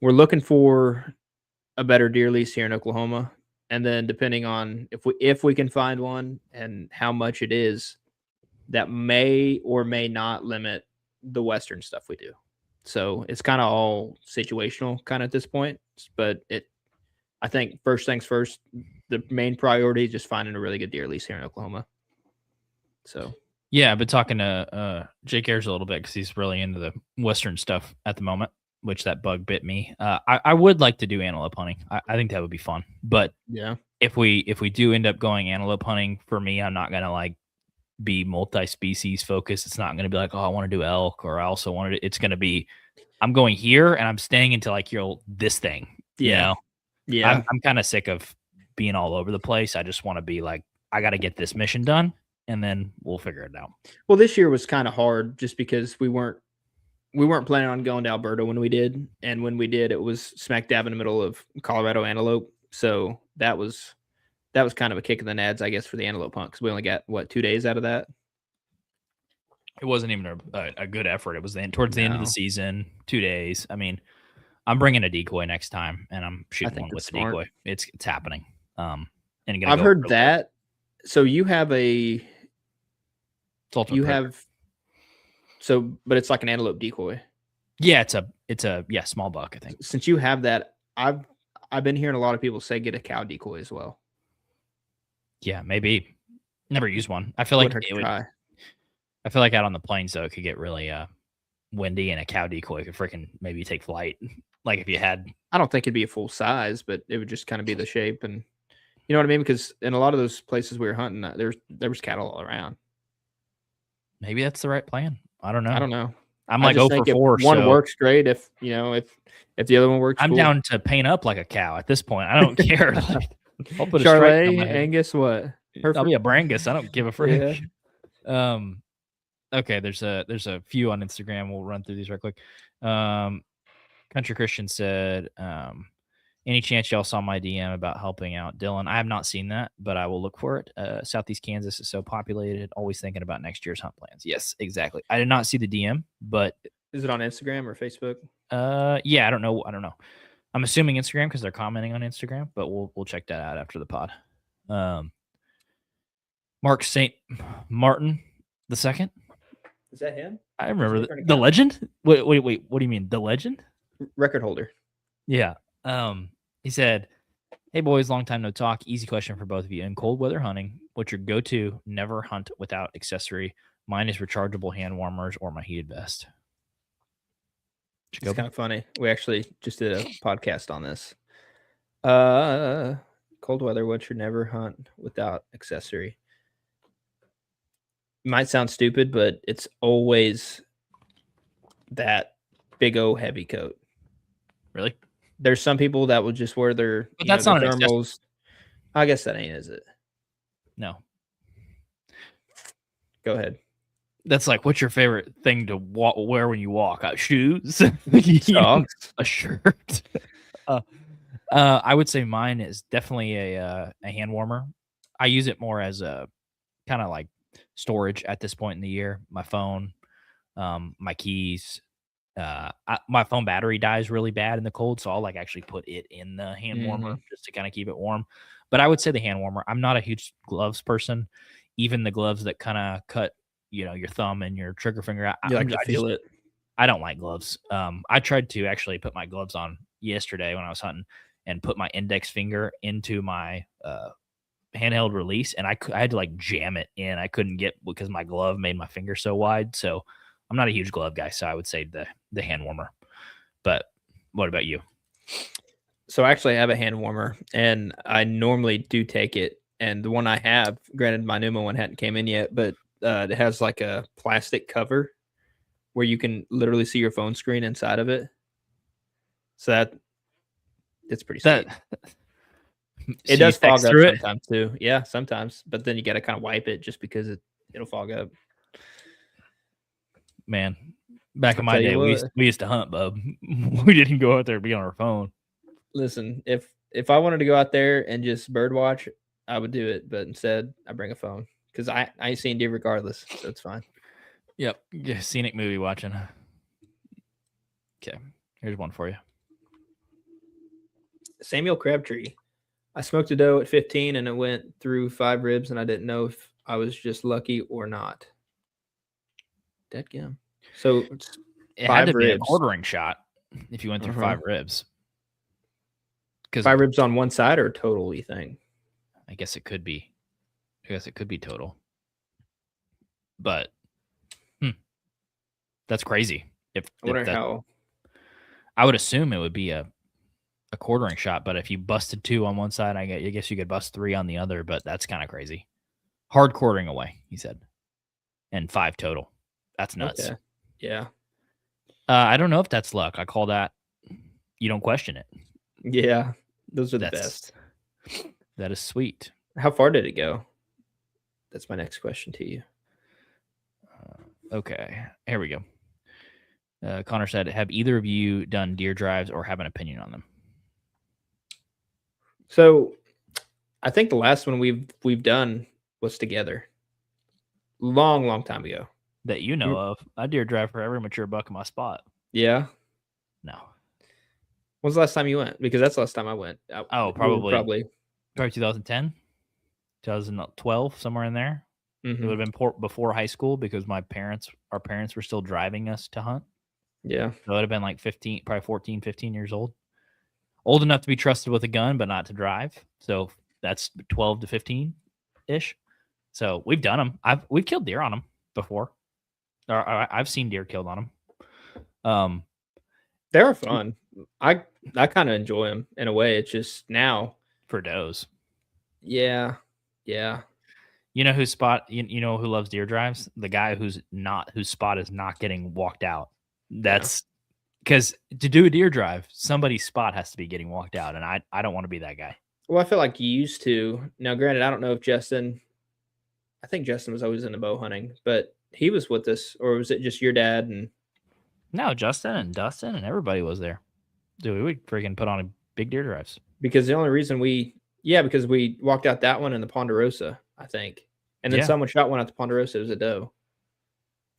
looking for a better deer lease here in Oklahoma, and then depending on if we can find one and how much it is, that may or may not limit the Western stuff we do. So it's kind of all situational kind of at this point, but I think first things first, the main priority is just finding a really good deer lease here in Oklahoma. So
Yeah, I've been talking to Jake Ayers a little bit because he's really into the Western stuff at the moment, which that bug bit me. I would like to do antelope hunting. I think that would be fun. But
yeah,
if we do end up going antelope hunting, for me, I'm not gonna like be multi-species focused. It's not gonna be like, oh, I want to do elk, or I also wanted to. It's gonna be, I'm going here and I'm staying until I kill this thing. You
yeah,
know,
yeah.
I'm kind of sick of being all over the place. I just want to be like, I got to get this mission done, and then we'll figure it out.
Well, this year was kind of hard just because we weren't planning on going to Alberta when we did, and when we did, it was smack dab in the middle of Colorado antelope. So that was kind of a kick in the nads, I guess, for the antelope hunt because we only got what 2 days out of that.
It wasn't even a good effort. It was towards the end of the
No.
season, 2 days. I mean, I'm bringing a decoy next time, and I'm shooting
think
one with
that's
the
smart.
decoy. It's happening. And gonna
I've
go
heard
really well.
that. So you have
It's Ultimate
you
Predator.
have so, but it's like an antelope decoy.
Yeah, it's a small buck, I think.
Since you have that, I've been hearing a lot of people say get a cow decoy as well.
Yeah, maybe. Never used one. I feel like
Wouldn't hurt
it
to
would.
try.
I feel like out on the plains though, it could get really windy, and a cow decoy could freaking maybe take flight. Like if you had,
I don't think it'd be a full size, but it would just kind of be the shape, and you know what I mean. Because in a lot of those places we were hunting, there was cattle all around.
maybe that's the right plan. I don't know.
I don't know.
I'm
I
like
just
0 for
think if
4.
one
So
works great, if you know if the other one works,
I'm
cool.
down to paint up like a cow at this point. I don't care. Like, I'll put a stripe on
Charlet,
my head.
Angus, what?
I'll be a Brangus. I don't give a frick.
Yeah.
Okay, there's a few on Instagram. We'll run through these real quick. Country Christian said, any chance y'all saw my DM about helping out Dylan? I have not seen that, but I will look for it. Southeast Kansas is so populated. Always thinking about next year's hunt plans. Yes, exactly. I did not see the DM, but
Is it on Instagram or Facebook?
yeah, I don't know. I'm assuming Instagram because they're commenting on Instagram, but we'll check that out after the pod. Mark St. Martin the second.
Is that him?
I remember the legend. Wait. What do you mean, the legend?
Record holder.
Yeah. He said, "Hey boys, long time no talk. Easy question for both of you. In cold weather hunting, what's your go-to never hunt without accessory? Mine is rechargeable hand warmers or my heated vest."
It's kind of funny. We actually just did a podcast on this. Cold weather, what's your never hunt without accessory? Might sound stupid, but it's always that big O heavy coat.
Really?
There's some people that will just wear their,
But that's not an accessory.
thermals. I guess that ain't, is it?
No.
Go ahead.
That's like, what's your favorite thing to wear when you walk? Shoes,
Socks.
a shirt. I would say mine is definitely a hand warmer. I use it more as a kind of like storage at this point in the year. My phone, my keys. My phone battery dies really bad in the cold, so I'll like actually put it in the hand warmer just to kind of keep it warm. But I would say the hand warmer. I'm not a huge gloves person. Even the gloves that kind of cut, your thumb and your trigger finger.
You like to feel it.
I don't like gloves. I tried to actually put my gloves on yesterday when I was hunting and put my index finger into my handheld release, and I had to like jam it in. I couldn't get because my glove made my finger so wide. So I'm not a huge glove guy, so I would say the hand warmer. But what about you?
So actually, I have a hand warmer, and I normally do take it. And the one I have, granted, my Numa one hadn't came in yet, but it has like a plastic cover where you can literally see your phone screen inside of it. So it's pretty sweet. It does fog up sometimes too. Yeah, sometimes. But then you got to kind of wipe it just because it'll fog up.
Man, back in my day, we used to hunt, bub. We didn't go out there and be on our phone.
Listen, if if I wanted to go out there and just bird watch, I would do it. But instead, I bring a phone because I ain't seeing deer regardless, so it's fine.
Yep. Yeah, scenic movie watching. Okay. Here's one for you.
Samuel Crabtree. I smoked a doe at 15 and it went through 5 ribs, and I didn't know if I was just lucky or not. Dead gum. So it's
It had to
5
be a
ribs.
quartering shot if you went through 5 ribs.
5 ribs on one side or total, you think?
I guess it could be. I guess it could be total. But that's crazy.
I wonder how.
I would assume it would be a quartering shot, but if you busted 2 on one side, I guess you could bust 3 on the other, but that's kind of crazy. Hard quartering away, he said. And 5 total. That's nuts.
Okay. Yeah.
I don't know if that's luck. I call that you don't question it.
Yeah. Those are the best.
That is sweet.
How far did it go? That's my next question to you.
Okay. Here we go. Connor said, have either of you done deer drives or have an opinion on them?
So I think the last one we've done was together. Long time ago.
That you know of. I deer drive for every mature buck in my spot.
Yeah.
No.
When's the last time you went? Because that's the last time I went.
Probably 2010, 2012, somewhere in there. It would have been before high school because our parents were still driving us to hunt.
Yeah.
So it would have been like 14, 15 years old. Old enough to be trusted with a gun, but not to drive. So that's 12 to 15-ish. So we've done them. We've killed deer on them before. I've seen deer killed on them.
They're fun. I kind of enjoy them in a way. It's just now
for does.
Yeah.
You know whose spot? You know who loves deer drives? The guy whose spot is not getting walked out. That's because to do a deer drive, somebody's spot has to be getting walked out, and I don't want to be that guy.
Well, I feel like you used to. Now, granted, I don't know if Justin. I think Justin was always into bow hunting, but he was with us, or was it just your dad and?
No, Justin and Dustin and everybody was there. Dude, we would freaking put on a big deer drives.
Because the only reason because we walked out that one in the Ponderosa, I think. And then someone shot one at the Ponderosa. It was a doe.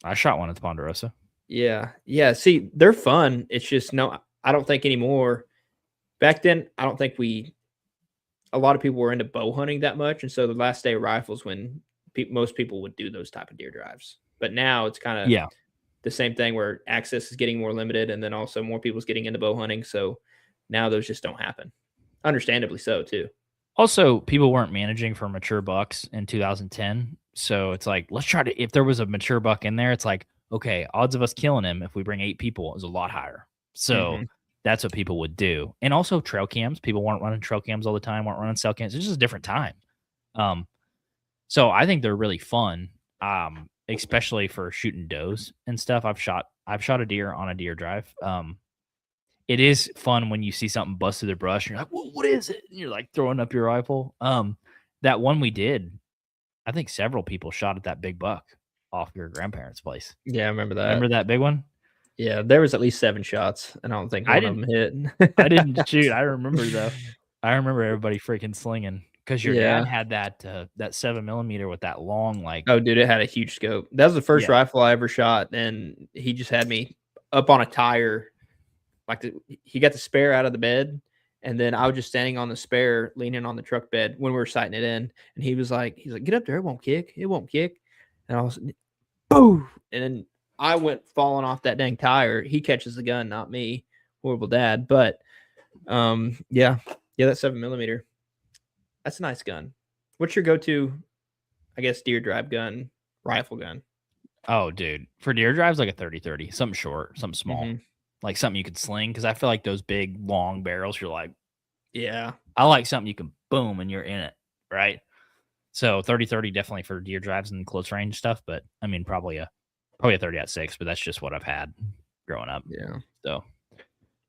I shot one at the Ponderosa.
Yeah. See, they're fun. It's just I don't think anymore. Back then, I don't think a lot of people were into bow hunting that much. And so the last day rifles when most people would do those type of deer drives. But now it's kind of the same thing where access is getting more limited, and then also more people's getting into bow hunting. So now those just don't happen. Understandably so, too.
Also, people weren't managing for mature bucks in 2010. So it's like, let's try to, if there was a mature buck in there, it's like, okay, odds of us killing him if we bring 8 people is a lot higher. So that's what people would do. And also trail cams. People weren't running trail cams all the time, weren't running cell cams. It's just a different time. So I think they're really fun, especially for shooting does and stuff. I've shot a deer on a deer drive. It is fun when you see something bust through the brush and you're like, well, what is it? And you're like throwing up your rifle. That one we did, I think several people shot at that big buck off your grandparents' place.
Yeah, I remember that.
Remember that big one?
Yeah, there was at least 7 shots, and I don't think one of them hit.
I didn't shoot. I remember, though. I remember everybody freaking slinging because your dad had that 7mm with that long, like.
Oh, dude, it had a huge scope. That was the first rifle I ever shot, and he just had me up on a tire. He got the spare out of the bed, and then I was just standing on the spare, leaning on the truck bed when we were sighting it in. And he's like, get up there. It won't kick. And I was, boom. And then I went falling off that dang tire. He catches the gun, not me. Horrible dad. But that 7mm. That's a nice gun. What's your go-to, I guess, deer drive gun, rifle gun?
Oh, dude. For deer drives, like a 30-30. Something short, something small. Like something you could sling, because I feel like those big long barrels, you're like, I like something you can boom and you're in it, right? So 30-30 definitely for deer drives and close range stuff, but I mean probably a 30-06, but that's just what I've had growing up.
Yeah.
So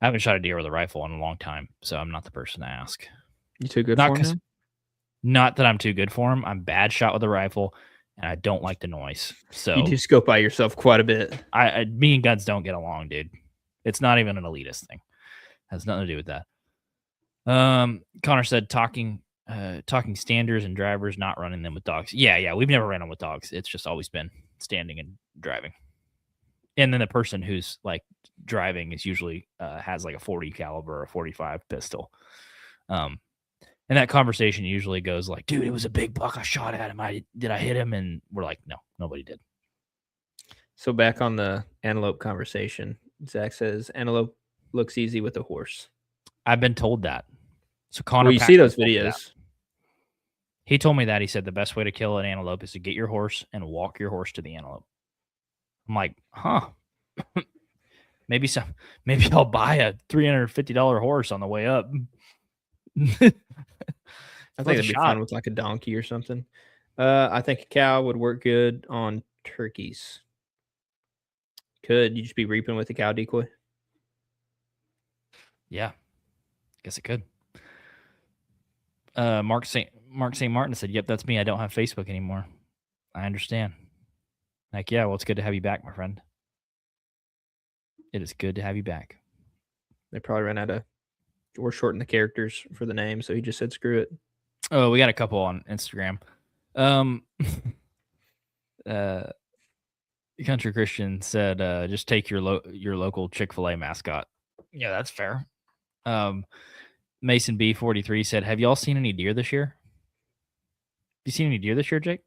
I haven't shot a deer with a rifle in a long time, so I'm not the person to ask.
You too good for him?
Not that I'm too good for him. I'm bad shot with a rifle, and I don't like the noise. So
you do scope by yourself quite a bit.
Me and guns don't get along, dude. It's not even an elitist thing. It has nothing to do with that. Connor said talking standers and drivers, not running them with dogs. Yeah, we've never ran them with dogs. It's just always been standing and driving. And then the person who's like driving is usually has like a 40 caliber or a 45 pistol. And that conversation usually goes like, dude, it was a big buck I shot at him. Did I hit him? And we're like, no, nobody did.
So back on the antelope conversation, Zach says antelope looks easy with a horse.
I've been told that. So Connor,
Well, you see those
told me that.
videos.
He told me that. He said the best way to kill an antelope is to get your horse and walk your horse to the antelope. I'm like, huh? maybe I'll buy a $350 horse on the way up.
I think it'd be fun with like a donkey or something. I think a cow would work good on turkeys. Could you just be reaping with a cow decoy?
Yeah, guess it could. Mark St. Martin said, "Yep, that's me. I don't have Facebook anymore. I understand." Like, yeah, well, it's good to have you back, my friend. It is good to have you back.
They probably ran out of or shortened the characters for the name, so he just said, "Screw it."
Oh, we got a couple on Instagram. Country Christian said, "Just take your local Chick-fil-A mascot." Yeah, that's fair. Mason B43 said, "Have y'all seen any deer this year? You seen any deer this year, Jake?"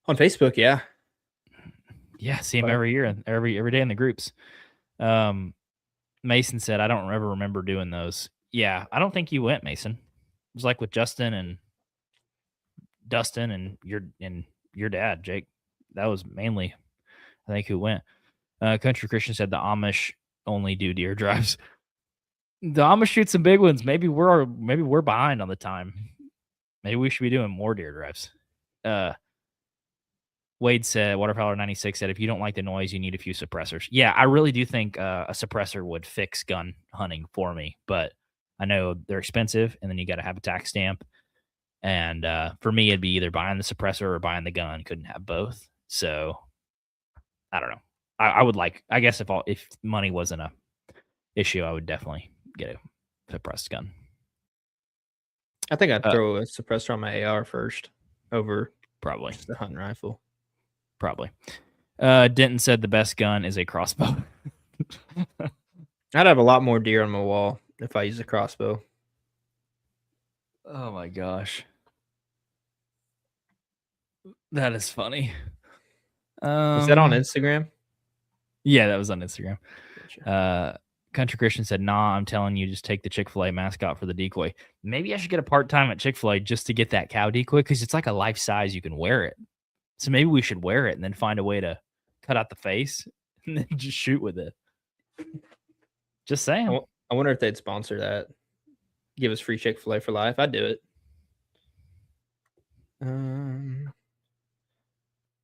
On Facebook, yeah.
Yeah, see him every year and every day in the groups. Mason said, "I don't ever remember doing those." Yeah, I don't think you went, Mason. It was like with Justin and Dustin and your dad, Jake. That was mainly, I think, who went. Country Christian said the Amish only do deer drives. The Amish shoot some big ones. Maybe we're behind on the time. Maybe we should be doing more deer drives. Wade said, Waterfowler 96 said, if you don't like the noise, you need a few suppressors. Yeah, I really do think a suppressor would fix gun hunting for me, but I know they're expensive, and then you got to have a tax stamp. And for me, it'd be either buying the suppressor or buying the gun. Couldn't have both. So I don't know. I would like, I guess if money wasn't a issue, I would definitely get a suppressed gun.
I think I'd throw a suppressor on my AR first over
probably
just a hunting rifle.
Probably. Denton said the best gun is a crossbow.
I'd have a lot more deer on my wall if I use a crossbow.
Oh my gosh. That is funny.
Was that on Instagram?
Yeah, that was on Instagram. Gotcha. Country Christian said, nah, I'm telling you, just take the Chick-fil-A mascot for the decoy. Maybe I should get a part-time at Chick-fil-A just to get that cow decoy, because it's like a life size. You can wear it. So maybe we should wear it and then find a way to cut out the face and then just shoot with it. Just saying.
I wonder if they'd sponsor that. Give us free Chick-fil-A for life. I'd do it.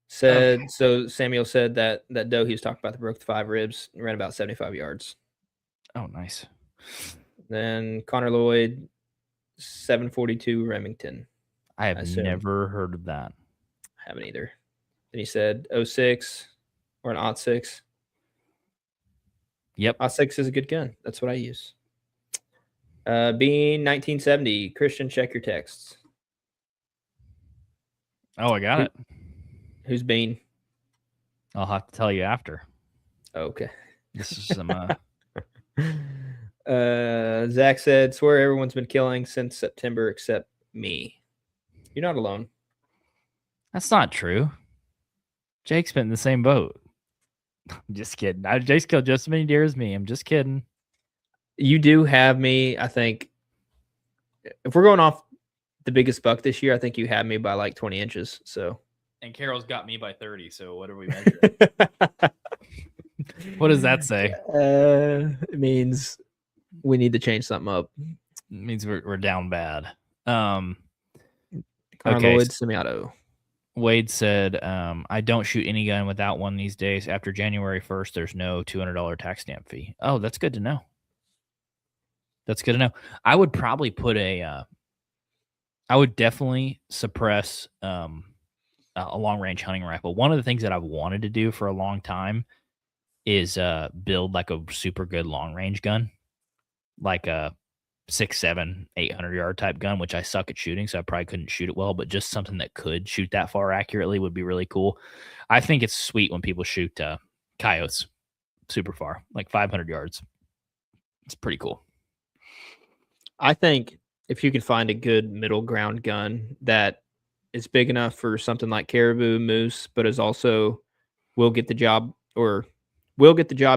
So Samuel said that doe he was talking about that broke the 5 ribs, ran about 75 yards.
Oh, nice.
Then Connor Lloyd, 742 Remington.
I have never heard of that.
I haven't either. Then he said 06 or an 06.
Yep.
06 is a good gun. That's what I use. Bean 1970. Christian, check your texts.
Oh, I got it.
Who's Bean?
I'll have to tell you after.
Okay.
This is some
Zach said, swear everyone's been killing since September except me. You're not alone.
That's not true. Jake's been in the same boat. I'm just kidding. Jake's killed just as many deer as me. I'm just kidding.
You do have me, I think. If we're going off the biggest buck this year, I think you have me by like 20 inches. So.
And Carol's got me by 30. So what are we measuring? What does that say?
It means we need to change something up.
It means we're down bad.
Okay. Lloyd semi-auto.
Wade said, I don't shoot any gun without one these days. After January 1st, there's no $200 tax stamp fee. Oh, that's good to know. That's good to know. I would probably put I would definitely suppress a long-range hunting rifle. One of the things that I've wanted to do for a long time is build like a super good long-range gun. Like 6, 7, 800-yard type gun, which I suck at shooting, so I probably couldn't shoot it well, but just something that could shoot that far accurately would be really cool. I think it's sweet when people shoot coyotes super far, like 500 yards. It's pretty cool.
I think if you can find a good middle ground gun that is big enough for something like caribou, moose, but is also will get the job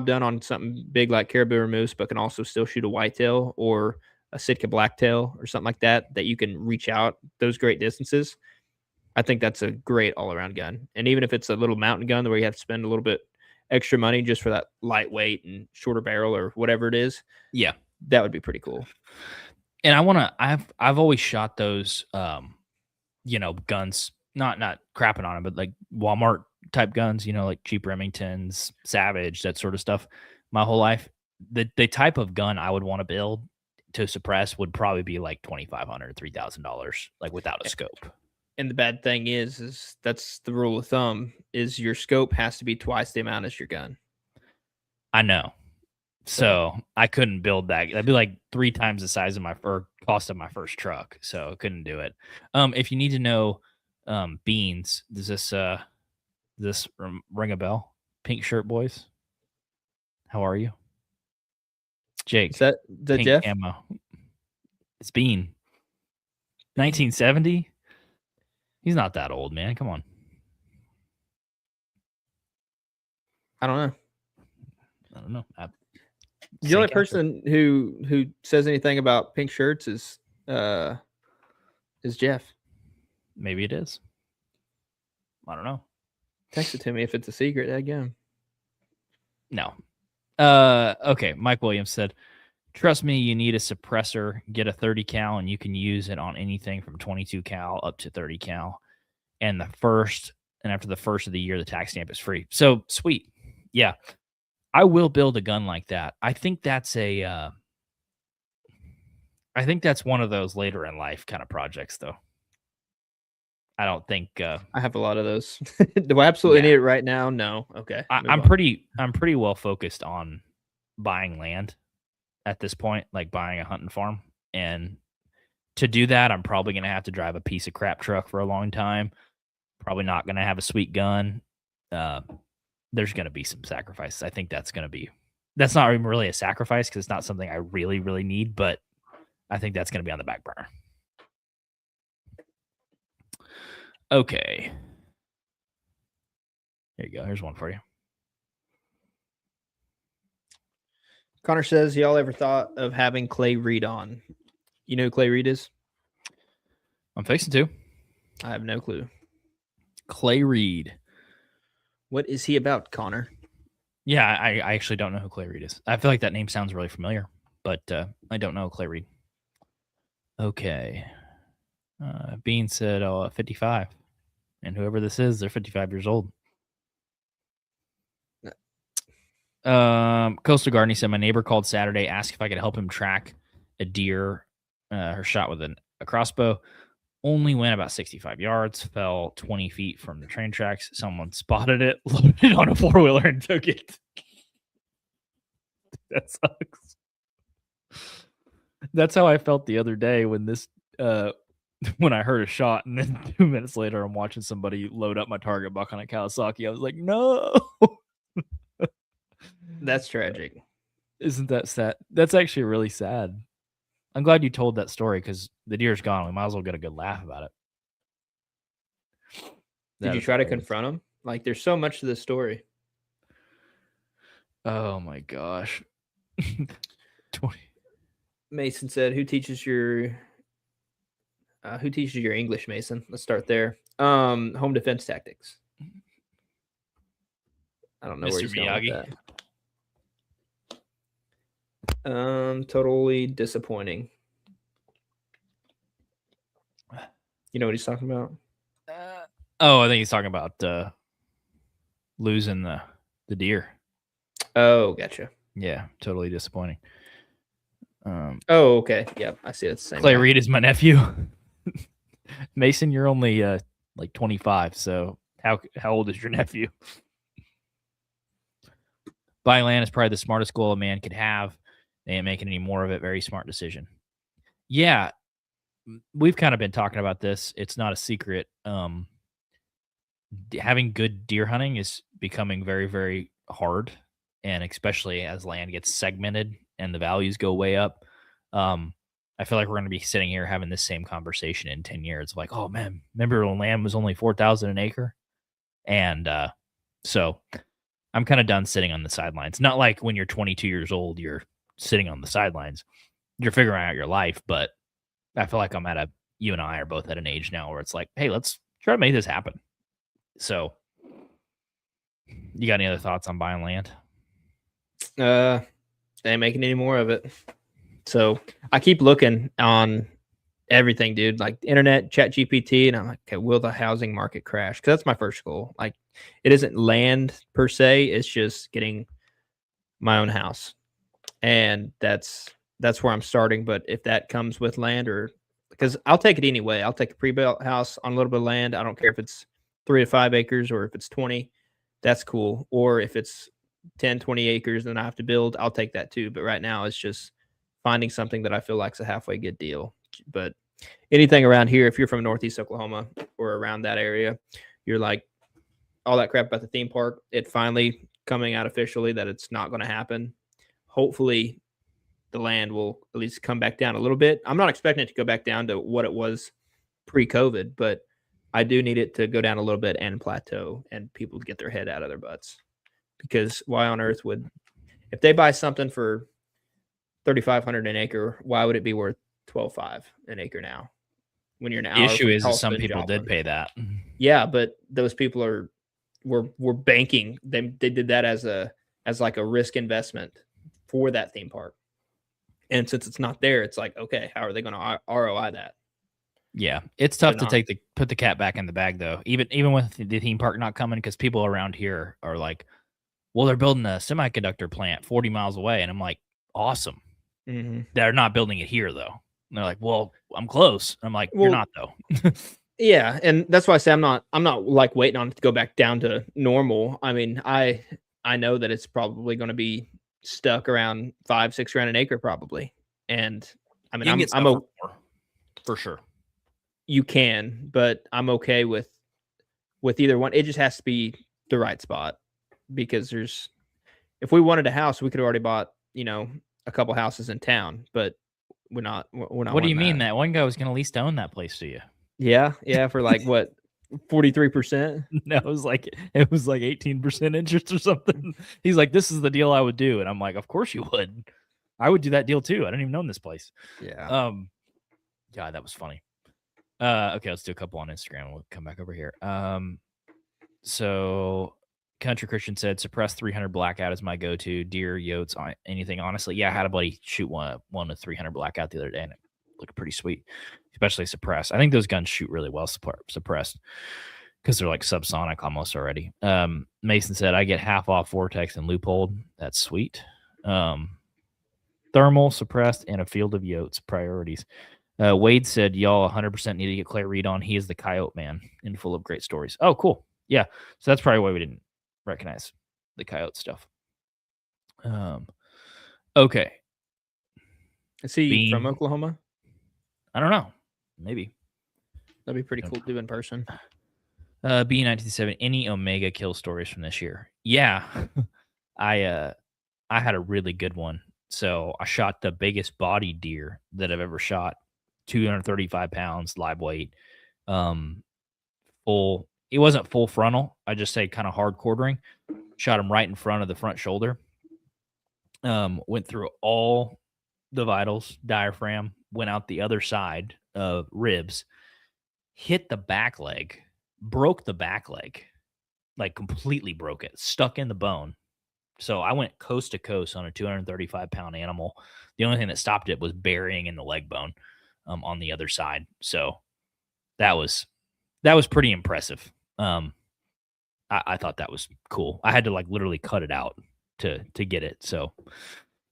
done on something big like caribou or moose, but can also still shoot a whitetail or a Sitka blacktail or something like that, that you can reach out those great distances. I think that's a great all around gun. And even if it's a little mountain gun where you have to spend a little bit extra money just for that lightweight and shorter barrel or whatever it is,
Yeah,
that would be pretty cool.
and I've always shot those guns, not crapping on them, but like Walmart type guns, like cheap Remingtons, Savage, that sort of stuff. My whole life, the type of gun I would want to build to suppress would probably be like $2,500, $3,000, like without a scope.
And the bad thing is that's the rule of thumb, is your scope has to be twice the amount as your gun.
I know. So I couldn't build that. That'd be like 3 times the size of cost of my first truck. So I couldn't do it. If you need to know, Beans, does this ring a bell? Pink shirt boys. How are you? Jake.
Is that
Pink
Jeff?
Ammo. It's Bean. 1970? He's not that old, man. Come on.
I don't know.
I don't know.
The only person who says anything about pink shirts is Jeff.
Maybe it is. I don't know.
Text it to me if it's a secret. Again.
No. Okay. Mike Williams said, trust me, you need a suppressor. Get a 30 cal and you can use it on anything from 22 cal up to 30 cal. And after the first of the year, the tax stamp is free. So sweet. Yeah. I will build a gun like that. I think that's one of those later in life kind of projects, though. I don't think
I have a lot of those. Do I absolutely need it right now? No. Okay.
I'm pretty well focused on buying land at this point, like buying a hunting farm. And to do that, I'm probably going to have to drive a piece of crap truck for a long time. Probably not going to have a sweet gun. There's going to be some sacrifices. I think that's not even really a sacrifice because it's not something I really, really need, but I think that's going to be on the back burner. Okay. There you go. Here's one for you.
Connor says, y'all ever thought of having Clay Reed on? You know who Clay Reed is?
I'm fixing to.
I have no clue.
Clay Reed.
What is he about, Connor?
Yeah, I actually don't know who Clay Reed is. I feel like that name sounds really familiar, but I don't know Clay Reed. Okay. Bean said, 55. And whoever this is, they're 55 years old. Coastal Garden, he said, my neighbor called Saturday, asked if I could help him track a deer, her shot with a crossbow. Only went about 65 yards, fell 20 feet from the train tracks. Someone spotted it, loaded it on a 4-wheeler, and took it. That sucks. That's how I felt the other day when when I heard a shot, and then 2 minutes later, I'm watching somebody load up my target buck on a Kawasaki. I was like, no.
That's tragic.
Isn't that sad? That's actually really sad. I'm glad you told that story because the deer's gone. We might as well get a good laugh about it.
Did you try to confront him? Like, there's so much to this story.
Oh my gosh. 20.
Mason said, who teaches your English, Mason? Let's start there. Home defense tactics. I don't know
Mr.
where he's going with
Miyagi.
that. Totally disappointing. You know what he's talking about?
I think he's talking about losing the deer.
Oh, gotcha.
Yeah, totally disappointing.
Oh, okay. Yeah, I see. It's the same.
Clay Reed is my nephew. Mason, you're only like 25. So how old is your nephew? Buying land is probably the smartest goal a man could have. They ain't making any more of it. Very smart decision. Yeah, we've kind of been talking about this. It's not a secret. Having good deer hunting is becoming very, very hard, and especially as land gets segmented and the values go way up. Um, I feel like we're going to be sitting here having this same conversation in 10 years. Like, oh man, remember when land was only 4,000 an acre? And so I'm kind of done sitting on the sidelines. Not like when you're 22 years old, you're sitting on the sidelines. You're figuring out your life, but I feel like you and I are both at an age now where it's like, hey, let's try to make this happen. So, you got any other thoughts on buying land?
They ain't making any more of it. So I keep looking on everything, dude, like the internet, chat GPT, and I'm like, okay, will the housing market crash? Because that's my first goal. Like, it isn't land per se, it's just getting my own house. And that's where I'm starting. But if that comes with land, or because I'll take it anyway. I'll take a pre-built house on a little bit of land. I don't care if it's 3 to 5 acres or if it's 20. That's cool. Or if it's 10, 20 acres and I have to build, I'll take that too. But right now it's just finding something that I feel like's a halfway good deal. But anything around here, if you're from Northeast Oklahoma or around that area, you're like, all that crap about the theme park, it finally coming out officially that it's not going to happen. Hopefully the land will at least come back down a little bit. I'm not expecting it to go back down to what it was pre-COVID, but I do need it to go down a little bit and plateau and people get their head out of their butts. Because why on earth would, if they buy something for 3,500 an acre, why would it be worth 12.5 an acre now? When you're an hour
The issue
from
is some
Tulsa and
people did
Joplin?
pay that.
Yeah, but those people were banking. They did that as like a risk investment for that theme park. And since it's not there, it's like, okay, how are they going to ROI that?
Yeah, it's tough to put the cat back in the bag though. Even with the theme park not coming, because people around here are like, well, they're building a semiconductor plant 40 miles away, and I'm like, awesome.
Mm-hmm.
They're not building it here though. And they're like, well, I'm close. I'm like, you're
Well,
not though.
yeah, and that's why I say I'm not like waiting on it to go back down to normal. I mean, I know that it's probably going to be stuck around 5-6 grand an acre probably. And I mean,
You can get
I'm
stuff for more, for sure.
you can, but I'm okay with either one. It just has to be the right spot because if we wanted a house, we could have already bought, a couple houses in town, but we're not
What do you
wanting
mean
that.
that one guy was going to lease to own that place to you?
Yeah, for like what, 43%?
No, it was like 18% interest or something. He's like, this is the deal I would do, and I'm like, of course you would. I would do that deal too. I don't even own this place.
Yeah.
God, that was funny. Okay, let's do a couple on Instagram. We'll come back over here. So Country Christian said, suppress 300 blackout is my go-to. Deer, yotes, anything. Honestly, yeah, I had a buddy shoot one with 300 blackout the other day, and it looked pretty sweet, especially suppressed. I think those guns shoot really well suppressed because they're like subsonic almost already. Mason said, I get half off Vortex and Loophole. That's sweet. Thermal, suppressed, and a field of yotes. Priorities. Wade said, y'all 100% need to get Clay Reed on. He is the coyote man and full of great stories. Oh, cool. Yeah. So that's probably why we didn't recognize the coyote stuff. Okay.
Is he from Oklahoma?
I don't know. Maybe.
That'd be pretty cool to do in person.
B1987, any Omega kill stories from this year? Yeah. I had a really good one. So I shot the biggest body deer that I've ever shot. 235 pounds live weight. Full, it wasn't full frontal. I just say kind of hard quartering. Shot him right in front of the front shoulder. Went through all the vitals, diaphragm, went out the other side of ribs, hit the back leg, broke the back leg, like completely broke it, stuck in the bone. So I went coast to coast on a 235-pound animal. The only thing that stopped it was burying in the leg bone on the other side. So that was pretty impressive. I thought that was cool. I had to like literally cut it out to get it. So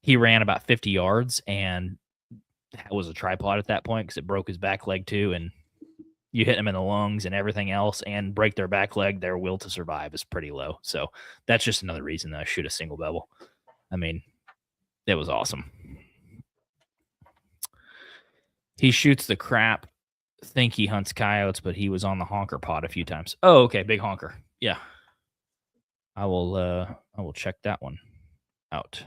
he ran about 50 yards and that was a tripod at that point because it broke his back leg too. And you hit them in the lungs and everything else and break their back leg, their will to survive is pretty low. So that's just another reason that I shoot a single bevel. I mean, it was awesome. He shoots the crap. Think he hunts coyotes, but he was on the honker pod a few times. Oh, okay, big honker. Yeah, I will check that one out.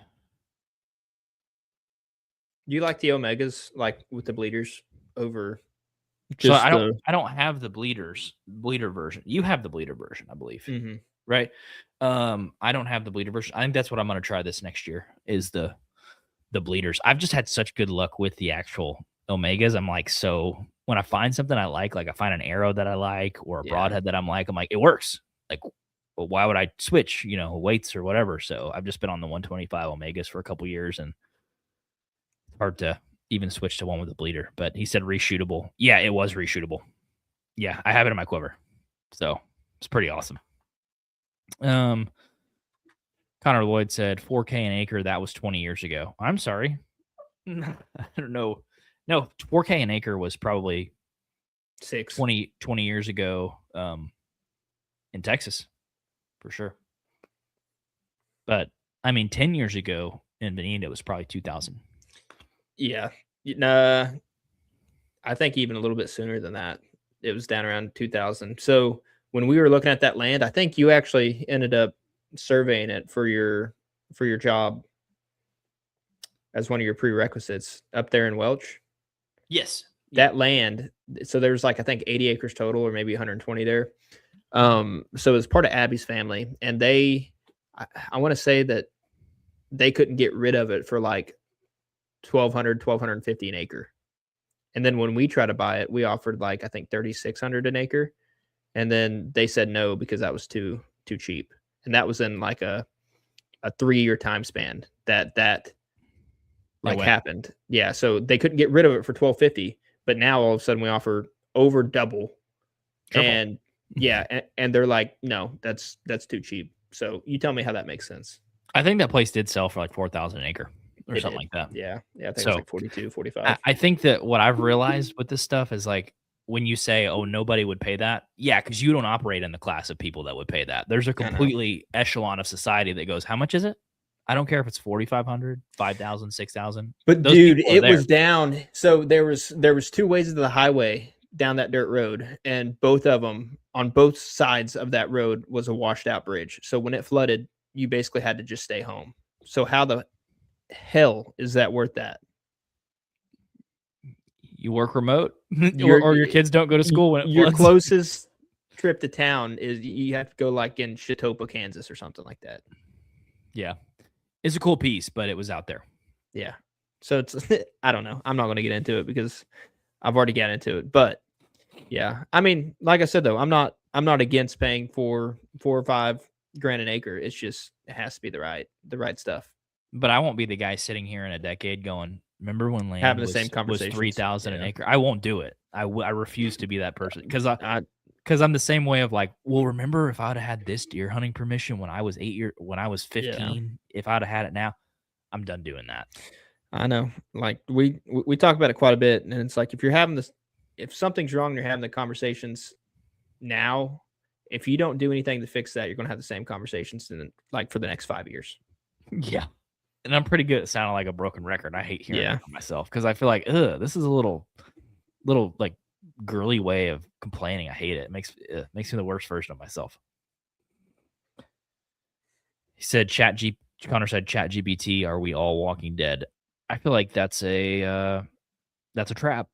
Do you like the Omegas, like with the bleeders, over
So
just the?
I don't have the bleeder version. You have the bleeder version, I believe,
Mhm.
right? I don't have the bleeder version. I think that's what I'm going to try this next year. Is the bleeders. I've just had such good luck with the actual Omegas. I'm like, so when I find something I like I find an arrow that I like or a
Yeah.
broadhead that I'm like, it works. Like, well, why would I switch, weights or whatever? So I've just been on the 125 Omegas for a couple years, and it's hard to even switch to one with a bleeder. But he said reshootable. Yeah, it was reshootable. Yeah, I have it in my quiver. So it's pretty awesome. Connor Lloyd said 4K an acre. That was 20 years ago. I'm sorry. I don't know. No, 4K an acre was probably 20 years ago in Texas, for sure. But, I mean, 10 years ago in Bonita, it was probably 2000.
Yeah. Nah, I think even a little bit sooner than that. It was down around 2000. So when we were looking at that land, I think you actually ended up surveying it for your job as one of your prerequisites up there in Welch.
Yes.
That land, so there's like I think 80 acres total, or maybe 120 there. So it's part of Abby's family, and I want to say that they couldn't get rid of it for like 1250 an acre. And then when we tried to buy it, we offered like I think 3600 an acre, and then they said no because that was too cheap. And that was in like a 3-year time span that happened. Yeah, so they couldn't get rid of it for 1250, but now all of a sudden we offer over double. Triple. And yeah, and they're like, no, that's too cheap. So you tell me how that makes sense.
I think that place did sell for like 4,000 an acre or something like that.
Yeah, I think it was like 42, 45.
I think that what I've realized with this stuff is like when you say, oh, nobody would pay that. Yeah, because you don't operate in the class of people that would pay that. There's a completely echelon of society that goes, how much is it? I don't care if it's 4,500, 5,000, 6,000.
But dude, it was down. So there was two ways of the highway down that dirt road, and both of them on both sides of that road was a washed out bridge. So when it flooded, you basically had to just stay home. So how the hell is that worth that?
You work remote, or your kids don't go to school when it
your closest trip to town is you have to go like in Chitopa, Kansas, or something like that.
Yeah, it's a cool piece, but it was out there.
Yeah, so it's I don't know. I'm not going to get into it because I've already got into it. But yeah, I mean, like I said though, I'm not against paying for $4 or $5 grand an acre. It's just it has to be the right stuff.
But I won't be the guy sitting here in a decade going, remember when land
having the same conversation
was 3,000 an acre? I won't do it. I refuse to be that person because I'm the same way of like, well, remember if I'd have had this deer hunting permission when I was 15, if I'd have had it now, I'm done doing that.
I know. Like we talk about it quite a bit, and it's like if something's wrong, you're having the conversations now. If you don't do anything to fix that, you're going to have the same conversations for the next 5 years.
Yeah. And I'm pretty good at sounding like a broken record. I hate hearing it from myself because I feel like, this is a little like girly way of complaining. I hate it. It makes me the worst version of myself. He said, Connor said, ChatGPT, are we all Walking Dead? I feel like that's a trap.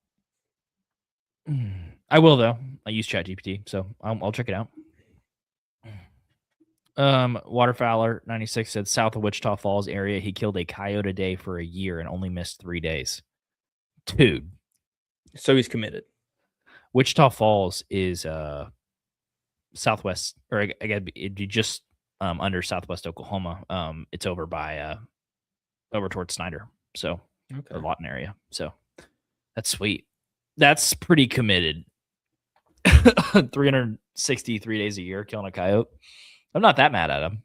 I will though. I use ChatGPT, so I'll check it out. Waterfowler 96 said south of Wichita Falls area, he killed a coyote a day for a year and only missed 3 days. Dude.
So he's committed.
Wichita Falls is southwest, or again, it'd be just under southwest Oklahoma. It's over by over towards Snyder, so the Lawton area. So that's sweet. That's pretty committed. 363 days a year killing a coyote. I'm not that mad at him.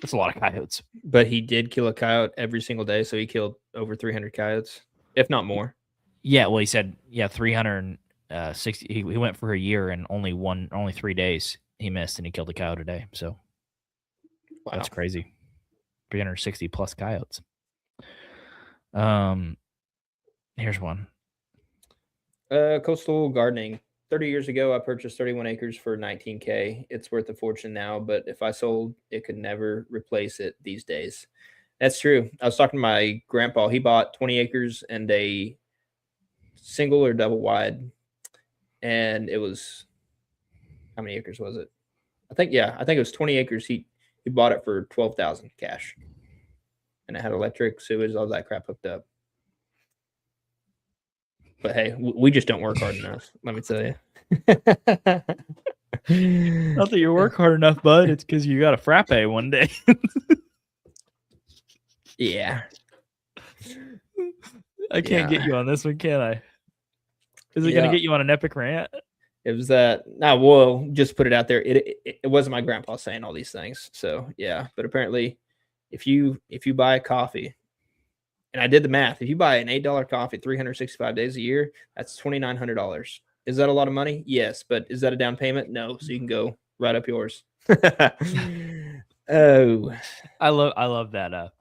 That's a lot of coyotes.
But he did kill a coyote every single day, so he killed over 300 coyotes, if not more.
Yeah, well, he said 360. He went for a year and only 3 days he missed, and he killed a coyote a day. So that's crazy. 360 plus coyotes. Here's one.
Coastal gardening. 30 years ago, I purchased 31 acres for $19K. It's worth a fortune now, but if I sold, it could never replace it these days. That's true. I was talking to my grandpa. He bought 20 acres and a single or double wide, and it was, how many acres was it? I think it was 20 acres. He bought it for 12,000 cash, and it had electric, sewage, all that crap hooked up. But hey, we just don't work hard enough. Let me tell you.
Not that you work hard enough, bud. It's because you got a frappe one day.
Yeah.
I can't get you on this one, can I? Is it
Yeah.
going to get you on an epic rant?
It was that. Nah, well, just put it out there. It wasn't my grandpa saying all these things. So yeah, but apparently, if you buy a coffee, and I did the math, if you buy an $8 coffee 365 days a year, that's $2,900. Is that a lot of money? Yes, but is that a down payment? No. So you can go right up yours. Oh,
I love that.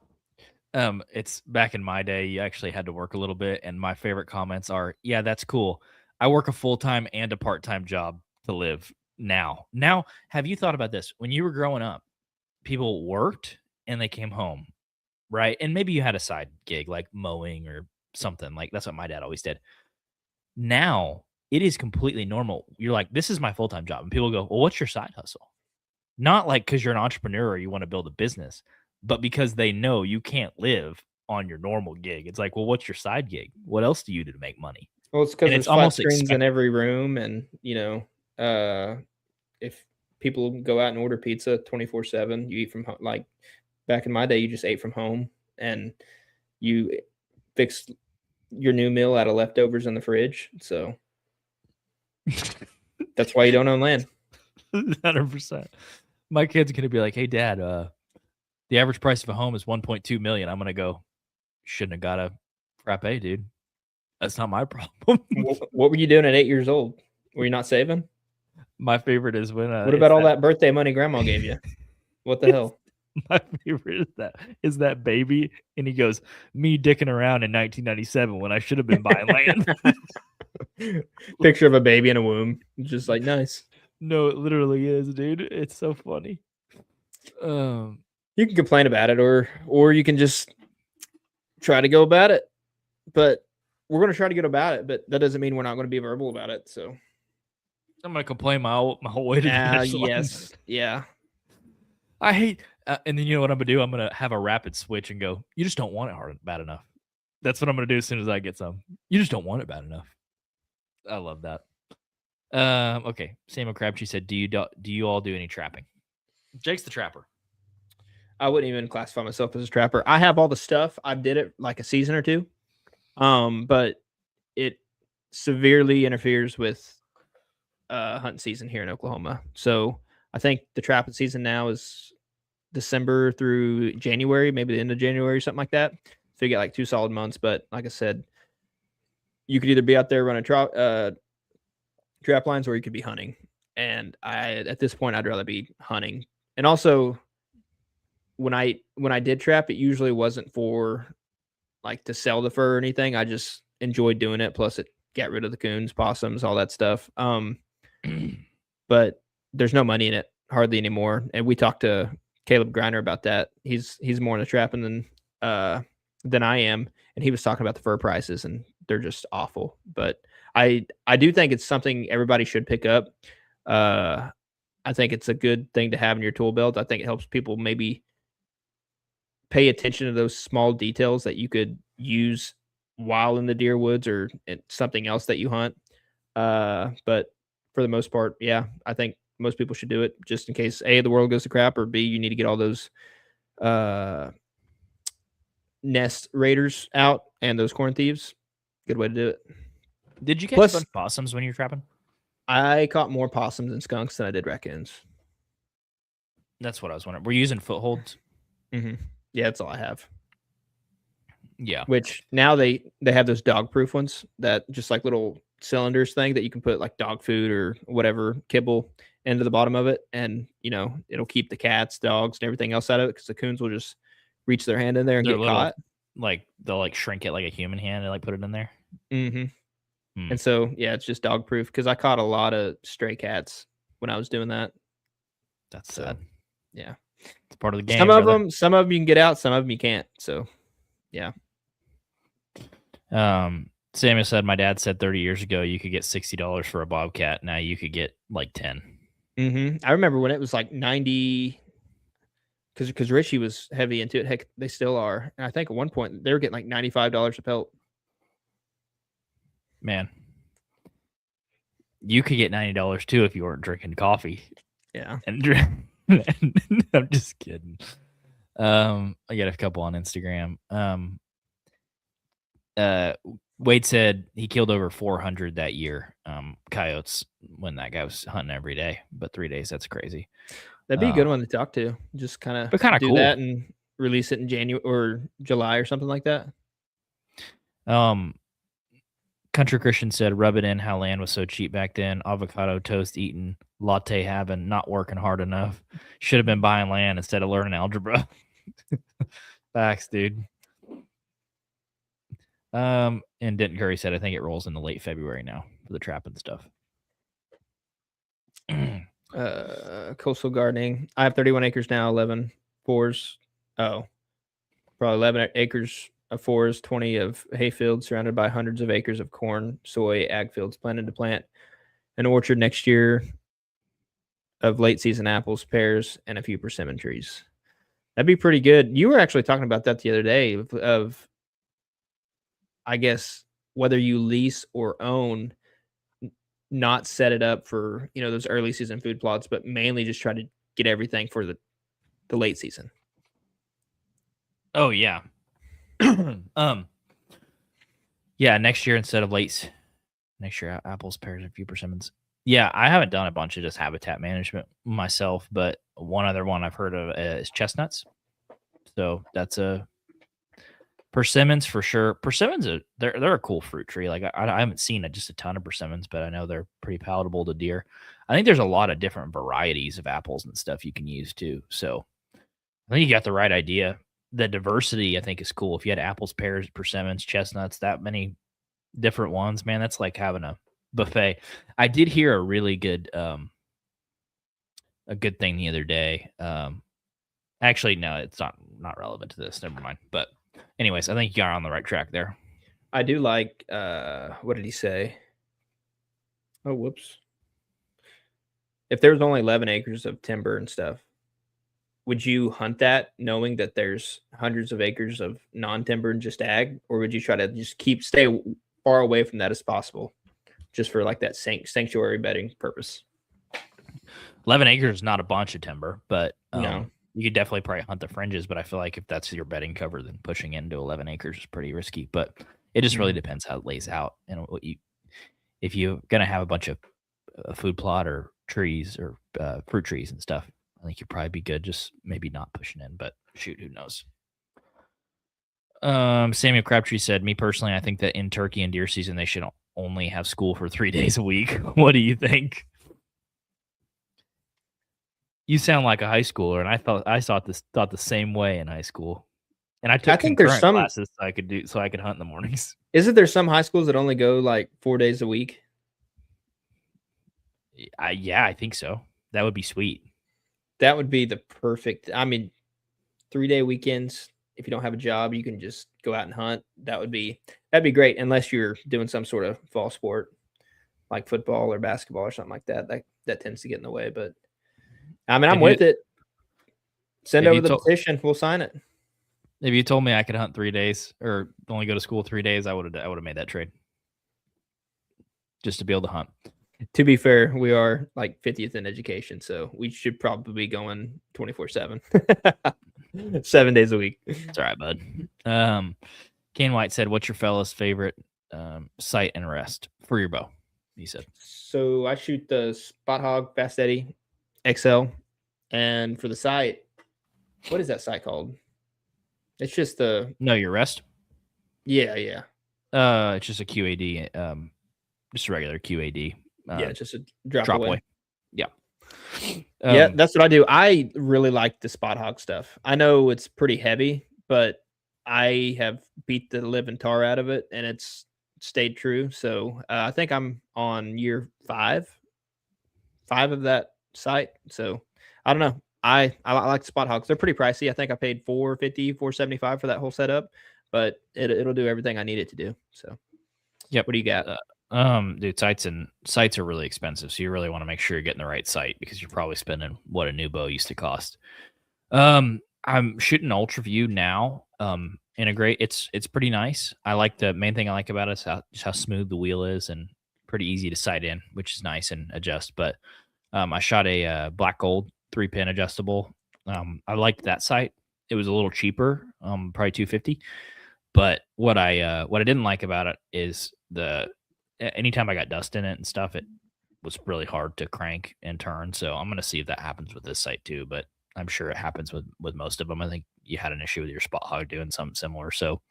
It's back in my day, you actually had to work a little bit, and my favorite comments are, "Yeah, that's cool. I work a full-time and a part-time job to live now." Now, have you thought about this? When you were growing up, people worked and they came home, right? And maybe you had a side gig like mowing or something. Like that's what my dad always did. Now, it is completely normal. You're like, "This is my full-time job." And people go, "Well, what's your side hustle?" Not like because you're an entrepreneur or you want to build a business, but because they know you can't live on your normal gig. It's like, well, what's your side gig? What else do you do to make money?
well, it's because
And
there's
it's
flat
almost
screens in
expected.
every room, and if people go out and order pizza 24/7, you eat from home. Like back in my day, you just ate from home, and you fixed your new meal out of leftovers in the fridge. So that's why you don't own land.
100%. My kid's gonna be like, "Hey, Dad, the average price of a home is 1.2 million." I'm gonna go, "Shouldn't have got a frappe, dude. That's not my problem."
What were you doing at 8 years old? Were you not saving?
My favorite is when
What about all that birthday money grandma gave you? What the hell?
my favorite is that baby, and he goes, "Me dicking around in 1997 when I should have been buying land."
Picture of a baby in a womb. Just like nice.
No, it literally is, dude. It's so funny.
You can complain about it, or you can just try to go about it. But we're going to try to get about it, but that doesn't mean we're not going to be verbal about it. So
I'm gonna complain my whole way to the finish line.
yes, yeah.
I hate, and then you know what I'm gonna do? I'm gonna have a rapid switch and go, "You just don't want it bad enough." That's what I'm gonna do as soon as I get some. You just don't want it bad enough. I love that. Okay. Samuel Crabtree said, do you all do any trapping?" Jake's the trapper.
I wouldn't even classify myself as a trapper. I have all the stuff. I did it like a season or two. But it severely interferes with hunting season here in Oklahoma. So I think the trapping season now is December through January, maybe the end of January, something like that. So you get like 2 solid months. But like I said, you could either be out there running trap lines or you could be hunting. And at this point, I'd rather be hunting. And also, when I did trap, it usually wasn't for like to sell the fur or anything. I just enjoyed doing it. Plus, it got rid of the coons, possums, all that stuff. But there's no money in it hardly anymore. And we talked to Caleb Griner about that. He's more into trapping than I am, and he was talking about the fur prices, and they're just awful. But I do think it's something everybody should pick up. I think it's a good thing to have in your tool belt. I think it helps people maybe pay attention to those small details that you could use while in the deer woods or something else that you hunt. But for the most part, yeah, I think most people should do it just in case A, the world goes to crap, or B, you need to get all those nest raiders out and those corn thieves. Good way to do it.
Did you catch
Plus-
a bunch of possums when you were trapping?
I caught more possums and skunks than I did raccoons.
That's what I was wondering. Were you using footholds?
Yeah, that's all I have.
Yeah.
Which now they have those dog proof ones that just like little cylinders thing that you can put like dog food or whatever kibble into the bottom of it, and it'll keep the cats, dogs, and everything else out of it because the coons will just reach their hand in there and
They're
get
little,
caught.
Like they'll like shrink it like a human hand and like put it in there.
And so, yeah, it's just dog proof because I caught a lot of stray cats when I was doing that.
That's
So,
sad.
yeah.
It's part of the game.
Some of
brother.
them you can get out, some of them you can't. So, yeah.
Samuel said, my dad said 30 years ago you could get $60 for a bobcat. Now you could get like 10.
I remember when it was like 90, because Richie was heavy into it. Heck, they still are. And I think at one point they were getting like $95 a pelt.
Man, you could get $90 too if you weren't drinking coffee.
Yeah.
And I'm just kidding. I got a couple on Instagram. Wade said he killed over 400 that year. Coyotes when that guy was hunting every day, but 3 days, that's crazy.
That'd be a good one to talk to. Just kind of do
cool.
that and release it in January or July or something like that.
Country Christian said, rub it in how land was so cheap back then. Avocado toast eating, latte having, not working hard enough. Should have been buying land instead of learning algebra. Facts, dude. And Denton Curry said, I think it rolls into late February now for the trap and stuff.
Coastal gardening. I have 31 acres now, 11 fours. Oh, probably 11 acres of fours, 20 of hayfields, surrounded by hundreds of acres of corn, soy, ag fields, planted to plant an orchard next year of late season apples, pears, and a few persimmon trees. That'd be pretty good. You were actually talking about that the other day of I guess, whether you lease or own, not set it up for, those early season food plots, but mainly just try to get everything for the late season.
Oh, yeah. Yeah, next year instead of next year, apples, pears, and a few persimmons. Yeah, I haven't done a bunch of just habitat management myself, but one other one I've heard of is chestnuts. So that's a persimmons for sure. Persimmons, they're a cool fruit tree. Like I haven't seen just a ton of persimmons, but I know they're pretty palatable to deer. I think there's a lot of different varieties of apples and stuff you can use too. So I think you got the right idea. The diversity I think is cool. If you had apples, pears, persimmons, chestnuts, that many different ones, man, that's like having a buffet. I did hear a really good a good thing the other day. Actually, no, it's not relevant to this. Never mind. But anyways, I think you are on the right track there.
I do like, what did he say? Oh, whoops. If there was only 11 acres of timber and stuff, would you hunt that knowing that there's hundreds of acres of non-timber and just ag? Or would you try to just stay far away from that as possible just for like that sanctuary bedding purpose?
11 acres is not a bunch of timber, but
no.
You could definitely probably hunt the fringes, but I feel like if that's your bedding cover, then pushing into 11 acres is pretty risky. But it just really depends how it lays out and if you're gonna have a bunch of food plot or trees or fruit trees and stuff. I think you'd probably be good, just maybe not pushing in. But shoot, who knows? Samuel Crabtree said, "Me personally, I think that in turkey and deer season they should only have school for 3 days a week." What do you think? You sound like a high schooler, and I thought the same way in high school. And I took concurrent classes so I could hunt in the mornings.
Isn't there some high schools that only go like 4 days a week?
Yeah, I think so. That would be sweet.
That would be the perfect. I mean, 3-day weekends. If you don't have a job, you can just go out and hunt. That'd be great, unless you're doing some sort of fall sport like football or basketball or something like that. That tends to get in the way, but I mean, I'm with it. Send over the petition. We'll sign it.
If you told me I could hunt 3 days or only go to school 3 days, I would have made that trade just to be able to hunt.
To be fair, we are like 50th in education, so we should probably be going 24/7, 7 days a week.
It's all right, bud. Kane White said, "What's your fella's favorite sight and rest for your bow?" He said.
So I shoot the Spot Hogg Fast Eddie XL, and for the sight, what is that sight called? It's just the
Know Your Rest.
Yeah.
It's just a QAD, just a regular QAD.
Yeah, just a drop away.
Yeah.
Yeah, that's what I do. I really like the Spot Hogg stuff. I know it's pretty heavy, but I have beat the living tar out of it, and it's stayed true. So I think I'm on year five of that site. So I don't know. I like Spot Hogs. They're pretty pricey. I think I paid $450, $475 for that whole setup, but it'll do everything I need it to do. So
Yep.
what do you got?
Dude, sites are really expensive, so you really want to make sure you're getting the right site because you're probably spending what a new bow used to cost. I'm shooting Ultra View now. Integrate. It's pretty nice. I like the main thing I like about it is how smooth the wheel is and pretty easy to sight in, which is nice and adjust. But I shot a black gold 3-pin adjustable. I liked that sight. It was a little cheaper, probably $250. But what I didn't like about it is anytime I got dust in it and stuff, it was really hard to crank and turn. So I'm gonna see if that happens with this sight too. But I'm sure it happens with most of them. I think you had an issue with your Spot Hog doing something similar. So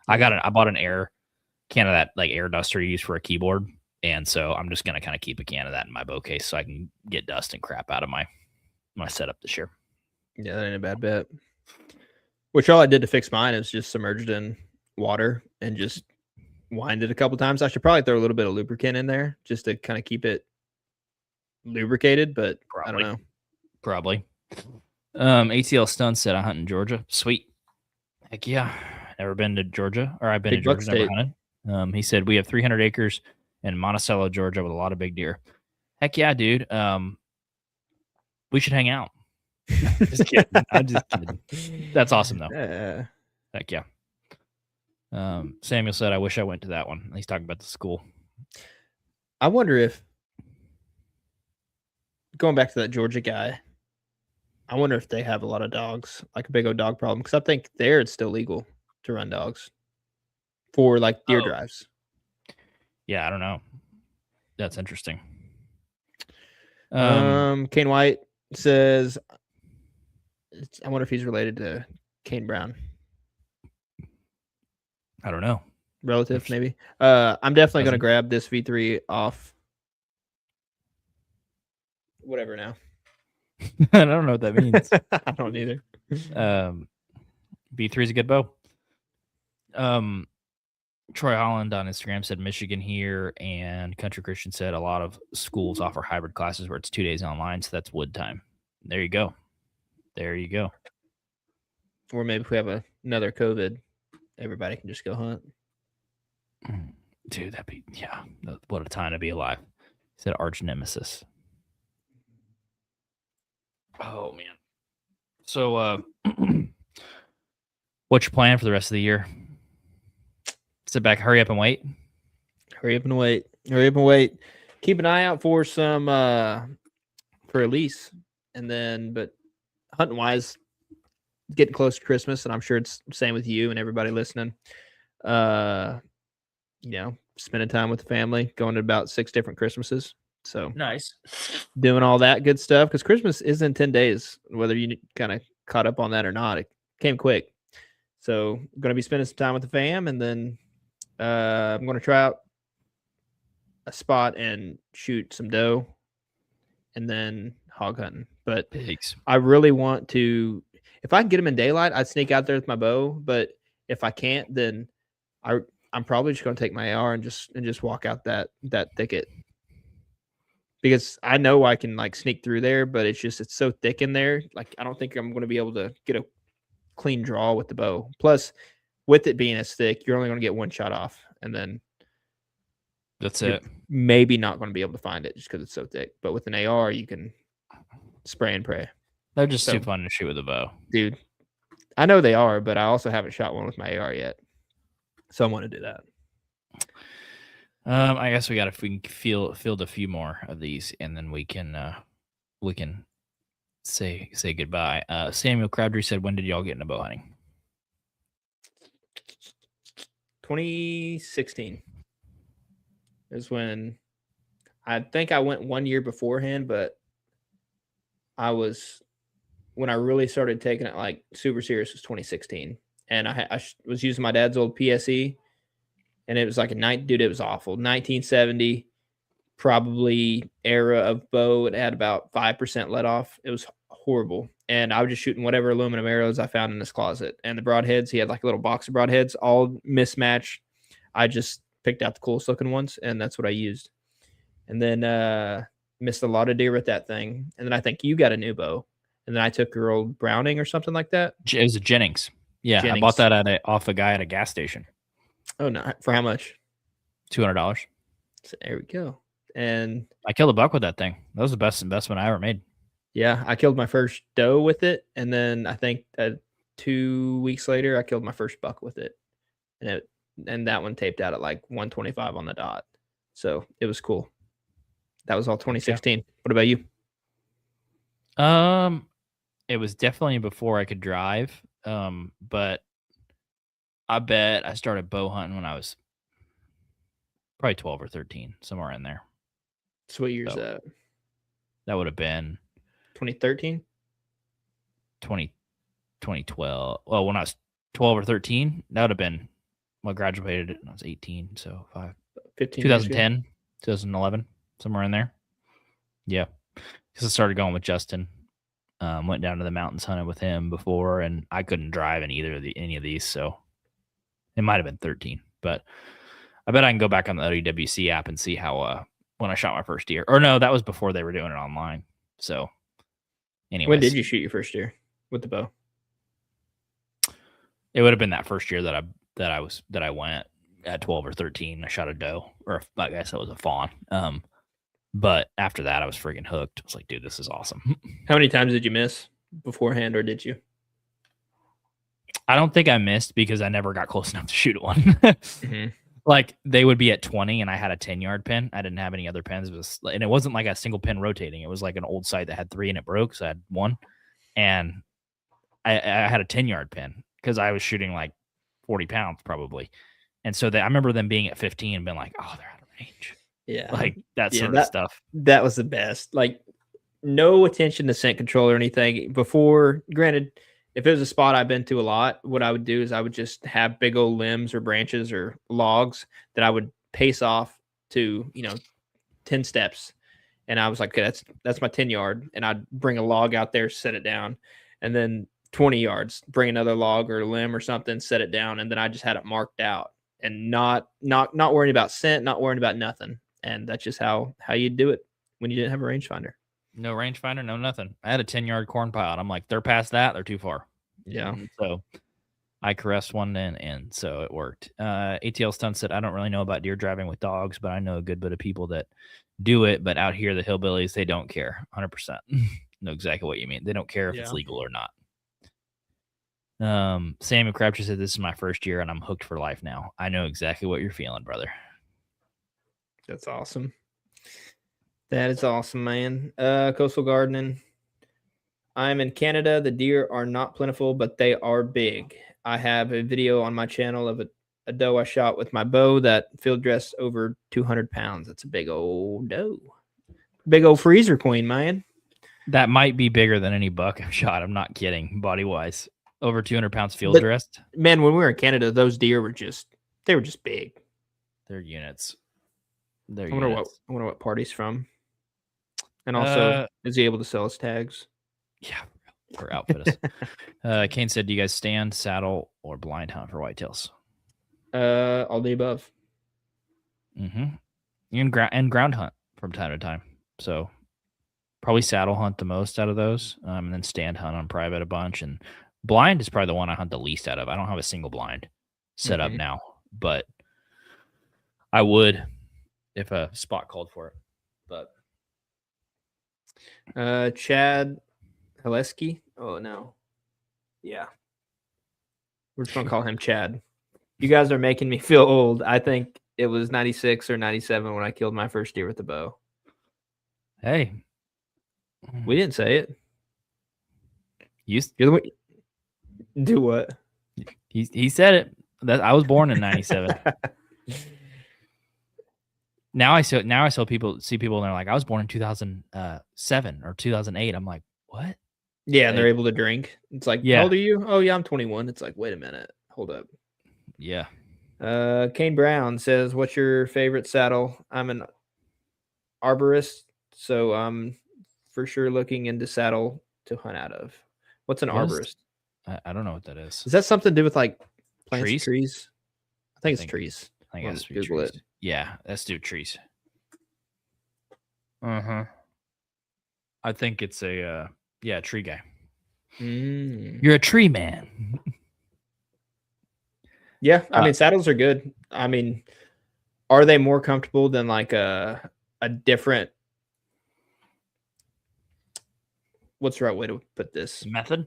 I bought an air can of that like air duster you use for a keyboard. And so I'm just gonna kind of keep a can of that in my bow case so I can get dust and crap out of my setup this year.
Yeah, that ain't a bad bet. Which all I did to fix mine is just submerged in water and just wind it a couple times. I should probably throw a little bit of lubricant in there just to kind of keep it lubricated, but I don't know.
Probably. ATL Stun said I hunt in Georgia. Sweet. Heck yeah. Never been to Georgia, or I've been
Big
to Georgia,
Buck
never
State.
hunted. He said we have 300 acres in Monticello, Georgia, with a lot of big deer. Heck yeah, dude. We should hang out. Just kidding. I'm just kidding. That's awesome though. Heck yeah. Samuel said, I wish I went to that one. He's talking about the school.
I wonder if, going back to that Georgia guy, I wonder if they have a lot of dogs, like a big old dog problem. Because I think there it's still legal to run dogs for like deer drives.
Yeah, I don't know. That's interesting.
Kane White says, I wonder if he's related to Kane Brown.
I don't know.
Relative, maybe. I'm definitely going to grab this V3 off. Whatever now.
I don't know what that means.
I don't either.
V3 is a good bow. Troy Holland on Instagram said Michigan here, and Country Christian said a lot of schools offer hybrid classes where it's 2 days online, so that's wood time. There you go. There you go.
Or maybe if we have another COVID, everybody can just go hunt.
Dude, what a time to be alive. He said arch nemesis. Oh, man. So, what's your plan for the rest of the year? Sit back, hurry up and wait.
Hurry up and wait. Hurry up and wait. Keep an eye out for some for Elise. And then, but hunting wise, getting close to Christmas, and I'm sure it's the same with you and everybody listening. Spending time with the family, going to about 6 different Christmases. So
nice.
Doing all that good stuff, because Christmas is in 10 days, whether you kind of caught up on that or not. It came quick. So I'm going to be spending some time with the fam, and then I'm going to try out a spot and shoot some doe and then hog hunting. But
pigs.
I really want to, if I can get them in daylight, I'd sneak out there with my bow. But if I can't, then I'm probably just going to take my AR and just walk out that thicket, because I know I can like sneak through there, but it's so thick in there. Like, I don't think I'm going to be able to get a clean draw with the bow. Plus, with it being as thick, you're only going to get one shot off, and then
that's it.
Maybe not going to be able to find it just because it's so thick. But with an AR, you can spray and pray.
They're just too fun to shoot with a bow,
dude. I know they are, but I also haven't shot one with my AR yet, so I want to do that.
I guess we can field a few more of these, and then we can say goodbye. Samuel Crabtree said, "When did y'all get into bow hunting?"
2016 is when I think I went 1 year beforehand, but when I really started taking it like super serious was 2016, and I was using my dad's old PSE. And it was like it was awful. 1970, probably era of bow. It had about 5% let off. It was horrible. And I was just shooting whatever aluminum arrows I found in his closet. And the broadheads, he had like a little box of broadheads, all mismatched. I just picked out the coolest looking ones, and that's what I used. And then missed a lot of deer with that thing. And then I think you got a new bow, and then I took your old Browning or something like that.
It was a Jennings. Yeah, I bought
Jennings.
that off a guy at a gas station.
Oh no, for how much?
$200.
So there we go. And
I killed a buck with that thing. That was the best investment I ever made.
yeah, I killed my first doe with it, and then I think 2 weeks later I killed my first buck with it, and that one taped out at like 125 on the dot. So it was cool. That was all 2016. Yeah. What about you?
It was definitely before I could drive. But I bet I started bow hunting when I was probably 12 or 13, somewhere in there.
So what year's that?
That would have been
2013?
2012. Well, when I was 12 or 13, that would have been, well, I graduated when I was 18, so 2010, 2011, somewhere in there. Yeah, because I started going with Justin. Went down to the mountains hunting with him before, and I couldn't drive in any of these, so it might have been 13. But I bet I can go back on the ODWC app and see how when I shot my first deer. Or no, that was before they were doing it online. So anyway,
when did you shoot your first deer with the bow?
It would have been that first year that I went at 12 or 13. I shot a doe, or I guess it was a fawn. But after that, I was freaking hooked. I was like, dude, this is awesome.
How many times did you miss beforehand, or did you?
I don't think I missed because I never got close enough to shoot one. Mm-hmm. Like, they would be at 20 and I had a 10-yard pin. I didn't have any other pins. And it wasn't like a single pin rotating. It was like an old sight that had 3 and it broke. So I had 1. And I had a 10-yard pin because I was shooting like 40 pounds probably. And so I remember them being at 15 and being like, oh, they're out of range.
Yeah.
Like that sort of stuff.
That was the best. Like, no attention to scent control or anything. Before, granted, if it was a spot I've been to a lot, what I would do is I would just have big old limbs or branches or logs that I would pace off to, 10 steps. And I was like, okay, that's my 10-yard. And I'd bring a log out there, set it down. And then 20 yards, bring another log or limb or something, set it down. And then I just had it marked out and not worrying about scent, not worrying about nothing. And that's just how you do it when you didn't have a rangefinder.
No rangefinder, no nothing. I had a 10-yard corn pile. And I'm like, they're past that. They're too far.
Yeah.
And so I caressed one and so it worked. ATL Stunt said, I don't really know about deer driving with dogs, but I know a good bit of people that do it. But out here, the hillbillies, they don't care. 100%. Know exactly what you mean. They don't care if it's legal or not. Sam and Crabtree said, this is my first year and I'm hooked for life now. I know exactly what you're feeling, brother.
That's awesome. That is awesome, man. Coastal Gardening. I'm in Canada. The deer are not plentiful, but they are big. I have a video on my channel of a doe I shot with my bow that field dressed over 200 pounds. That's a big old doe. Big old freezer queen, man.
That might be bigger than any buck I've shot. I'm not kidding, body-wise. Over 200 pounds field dressed.
Man, when we were in Canada, those deer were just big.
They're units.
I wonder what part he's from. And also, is he able to sell his tags?
Yeah, or outfit us. Kane said, do you guys stand, saddle, or blind hunt for whitetails?
All the above.
Mm-hmm. And ground hunt from time to time. So probably saddle hunt the most out of those, and then stand hunt on private a bunch. And blind is probably the one I hunt the least out of. I don't have a single blind set up now, but I would if a spot called for it. But
Chad Haleski. Oh no. Yeah. We're just gonna call him Chad. You guys are making me feel old. I think it was 96 or 97 when I killed my first deer with the bow.
Hey.
We didn't say it.
You're
the one. Do what?
He said it. That I was born in 97. Now I see people and they're like, I was born in 2007 or 2008. I'm like, what?
Yeah, and they're able to drink. It's like, how old are you? Oh yeah, I'm 21. It's like, wait a minute, hold up.
Yeah.
Kane Brown says, what's your favorite saddle? I'm an arborist, so I'm for sure looking into saddle to hunt out of. What's an arborist?
I don't know what that is.
Is that something to do with like plants, trees? I think it's trees.
I think it has to be
Google
trees.
it.
Yeah, let's do trees. Uh-huh. I think it's a tree guy. You're a tree man.
Yeah, I mean saddles are good. I mean, are they more comfortable than like a different? What's the right way to put this?
Method?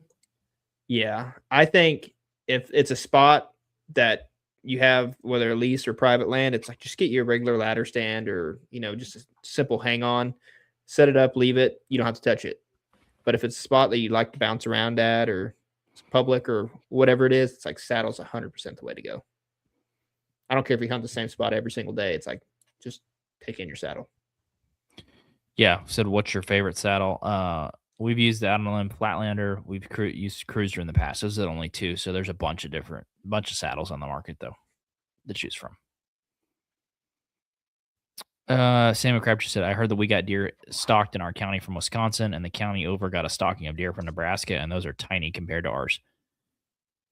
Yeah, I think if it's a spot that you have, whether lease or private land, it's like just get your regular ladder stand or just a simple hang on, set it up, leave it. You don't have to touch it. But if it's a spot that you like to bounce around at, or it's public or whatever it is, it's like saddle's 100% the way to go. I don't care if you hunt the same spot every single day. It's like just take in your saddle.
Yeah. Said, what's your favorite saddle? We've used the Out on the Limb Flatlander. We've used Cruiser in the past. Those are only two. So there's a bunch of saddles on the market though to choose from. Samuel Crabtree said, I heard that we got deer stalked in our county from Wisconsin, and the county over got a stalking of deer from Nebraska, and those are tiny compared to ours.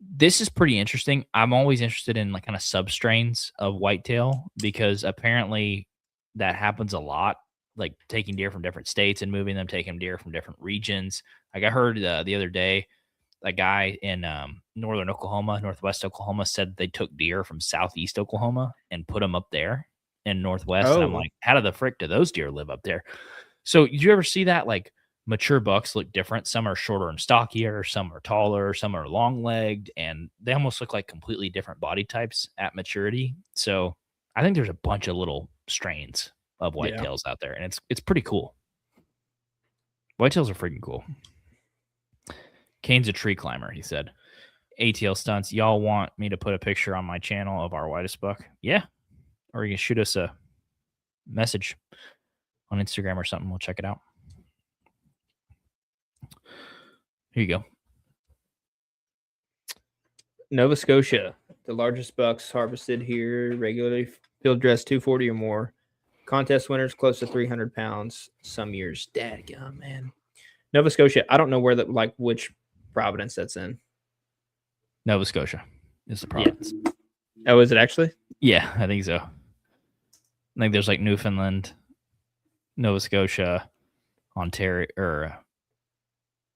This is pretty interesting. I'm always interested in like kind of substrains of whitetail because apparently that happens a lot, like taking deer from different states and moving them, taking deer from different regions. Like I heard the other day, a guy in northern Oklahoma, northwest Oklahoma said they took deer from southeast Oklahoma and put them up there in northwest. And I'm like, how the frick do those deer live up there? So did you ever see that? Like mature bucks look different. Some are shorter and stockier, some are taller, some are long legged, and they almost look like completely different body types at maturity. So I think there's a bunch of little strains of whitetails out there, and it's pretty cool. Whitetails are freaking cool. Kane's a tree climber, he said. ATL stunts. Y'all want me to put a picture on my channel of our whitest buck? Yeah. Or you can shoot us a message on Instagram or something. We'll check it out. Here you go.
Nova Scotia, the largest bucks harvested here regularly, field dress 240 or more. Contest winners close to 300 pounds some years. Dadgum, man. Nova Scotia, I don't know where which province that's in.
Nova Scotia is the province.
Yeah. Oh, is it actually?
Yeah, I think so. I think there's like Newfoundland, Nova Scotia, Ontario,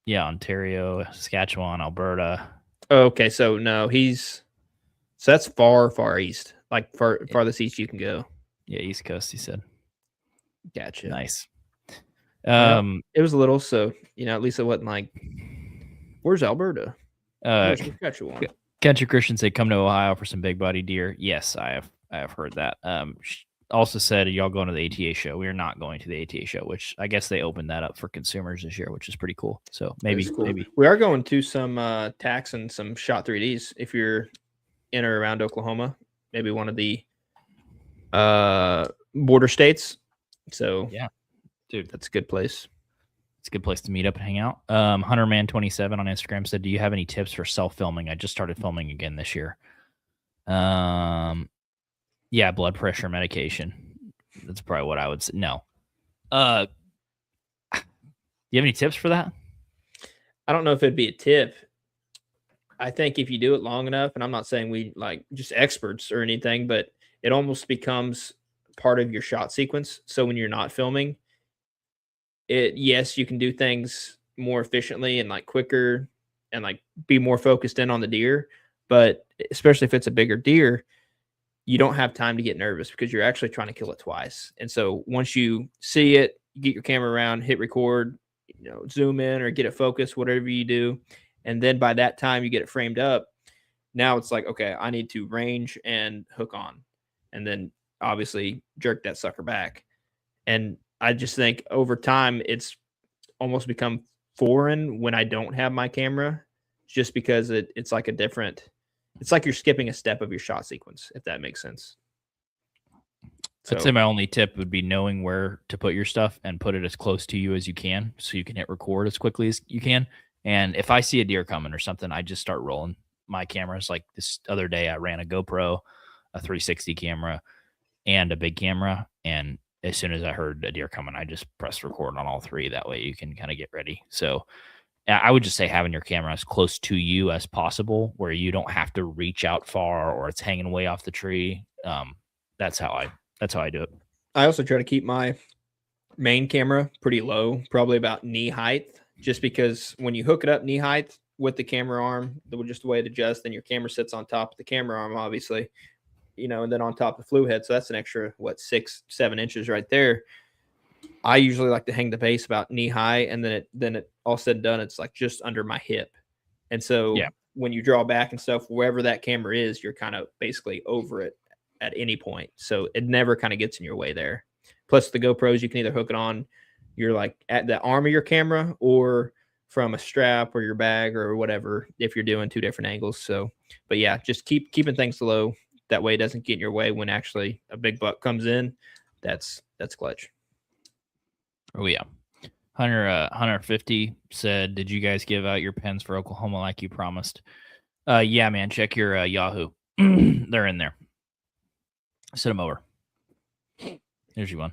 Saskatchewan, Alberta.
Oh, okay, so no, so that's far east, like farthest east you can go.
Yeah, East Coast, he said.
Gotcha.
Nice.
It was a little, so at least it wasn't like, where's Alberta? Where's Saskatchewan?
Country Christian said, come to Ohio for some big body deer. Yes, I have heard that. Also said, y'all going to the ATA show? We are not going to the ATA show, which I guess they opened that up for consumers this year, which is pretty cool. So maybe
we are going to some tax and some shot 3Ds if you're in or around Oklahoma, maybe one of the border states. So
yeah, dude,
that's a good place.
It's a good place to meet up and hang out. Hunterman27 on Instagram said, do you have any tips for self-filming? I just started filming again this year. Yeah, blood pressure medication. That's probably what I would say. No. Do you have any tips for that?
I don't know if it'd be a tip. I think if you do it long enough, and I'm not saying we like just experts or anything, but it almost becomes part of your shot sequence. So when you're not filming, yes, you can do things more efficiently and like quicker and like be more focused in on the deer. But especially if it's a bigger deer, you don't have time to get nervous because you're actually trying to kill it twice. And so once you see it, you get your camera around, hit record, zoom in or get it focused, whatever you do. And then by that time you get it framed up. Now it's like, okay, I need to range and hook on. And then obviously jerk that sucker back. And I just think over time, it's almost become foreign when I don't have my camera, just because it's like it's like you're skipping a step of your shot sequence, if that makes sense.
I'd say my only tip would be knowing where to put your stuff and put it as close to you as you can so you can hit record as quickly as you can. And if I see a deer coming or something, I just start rolling my cameras. Like this other day, I ran a GoPro, a 360 camera, and a big camera. And as soon as I heard a deer coming, I just pressed record on all three. That way you can kind of get ready. So I would just say having your camera as close to you as possible, where you don't have to reach out far or it's hanging way off the tree. that's how I do it.
I also try to keep my main camera pretty low, probably about knee height, just because when you hook it up knee height with the camera arm, just the way it adjusts, then your camera sits on top of the camera arm, obviously, and then on top of the flue head. So that's an extra, 6-7 inches right there. I usually like to hang the base about knee high, and then it all said and done, it's like just under my hip. And so when you draw back and stuff, wherever that camera is, you're kind of basically over it at any point. So it never kind of gets in your way there. Plus the GoPros, you can either hook it on, you're like at the arm of your camera, or from a strap or your bag or whatever, if you're doing 2 different angles. So, but yeah, just keeping things low. That way it doesn't get in your way when actually a big buck comes in. That's clutch.
Oh yeah. Hunter 50 said, "Did you guys give out your pens for Oklahoma like you promised?" Yeah, man. Check your Yahoo. They're in there. Send them over. Here's your one.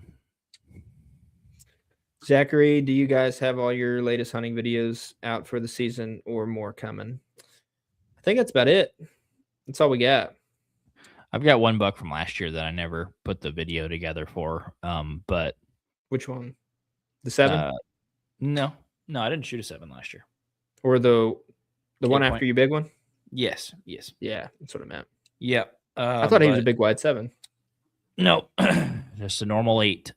Zachary, do you guys have all your latest hunting videos out for the season or more coming? I think that's about it. That's all we got.
I've got one buck from last year that I never put the video together for. But
which one? The 7?
No, I didn't shoot a 7 last year.
Or the one after your big one?
Yes.
Yeah, that's what I meant.
Yep.
I thought he was a big wide 7.
No, just a normal 8.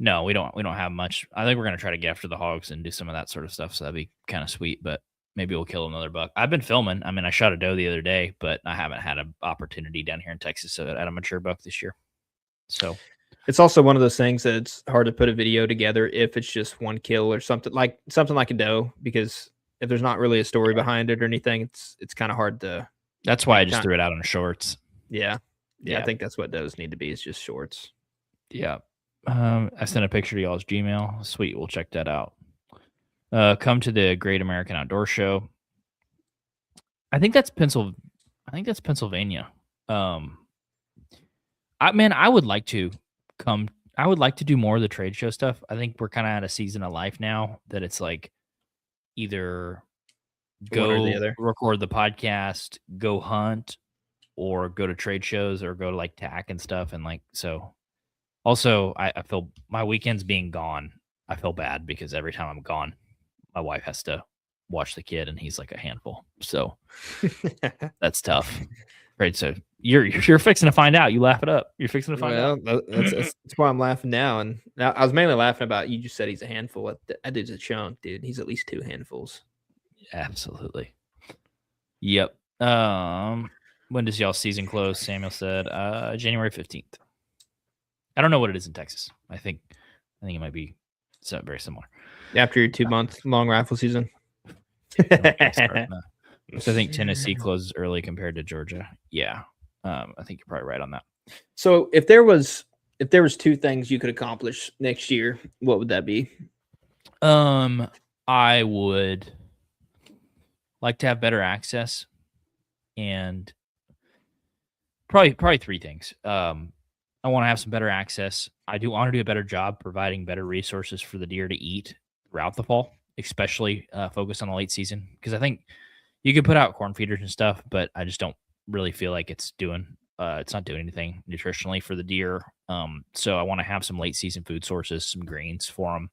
No, we don't have much. I think we're gonna try to get after the hogs and do some of that sort of stuff. So that'd be kind of sweet. But maybe we'll kill another buck. I've been filming. I mean, I shot a doe the other day, but I haven't had an opportunity down here in Texas at a mature buck this year. So
it's also one of those things that it's hard to put a video together if it's just one kill or something like a doe, because if there's not really a story behind it or anything, it's kind of hard to.
That's why I just threw it out on shorts.
Yeah. I think that's what does need to be, is just shorts.
Yeah. I sent a picture to y'all's Gmail. Sweet, we'll check that out. Come to the Great American Outdoor Show. I think that's Pennsylvania. I would like to come. I would like to do more of the trade show stuff. I think we're kind of at a season of life now that it's like either go record the podcast, go hunt, or go to trade shows, or go to like TAC and stuff. And like, so also I feel my weekends being gone, I feel bad because every time I'm gone, my wife has to watch the kid and he's like a handful. So that's tough. Right. So you're fixing to find out. You laugh it up. You're fixing to find out.
That's why I'm laughing now. And now I was mainly laughing about, you just said he's a handful. That dude's a chunk, dude. He's at least 2 handfuls.
Absolutely. Yep. When does y'all season close? Samuel said, January 15th. I don't know what it is in Texas. I think it might be very similar.
After your 2-month long rifle season.
So I think Tennessee closes early compared to Georgia. Yeah. I think you're probably right on that.
So if there was 2 things you could accomplish next year, what would that be?
I would like to have better access, and probably 3 things. I want to have some better access. I do want to do a better job providing better resources for the deer to eat throughout the fall, especially focused on the late season, because I think you could put out corn feeders and stuff, but I just don't really feel like it's not doing anything nutritionally for the deer. So I want to have some late season food sources, some greens for them.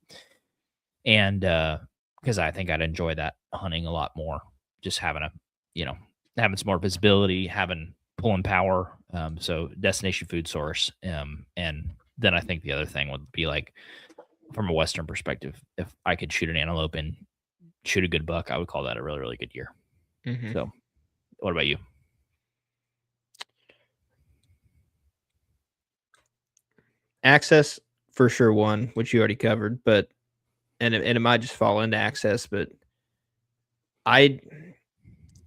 And because I think I'd enjoy that hunting a lot more, just having having some more visibility, having pulling power. So destination food source. And then I think the other thing would be, like, from a Western perspective, if I could shoot an antelope and shoot a good buck, I would call that a really, really good year. Mm-hmm. So what about you?
Access for sure, one, which you already covered, but it might just fall into access, but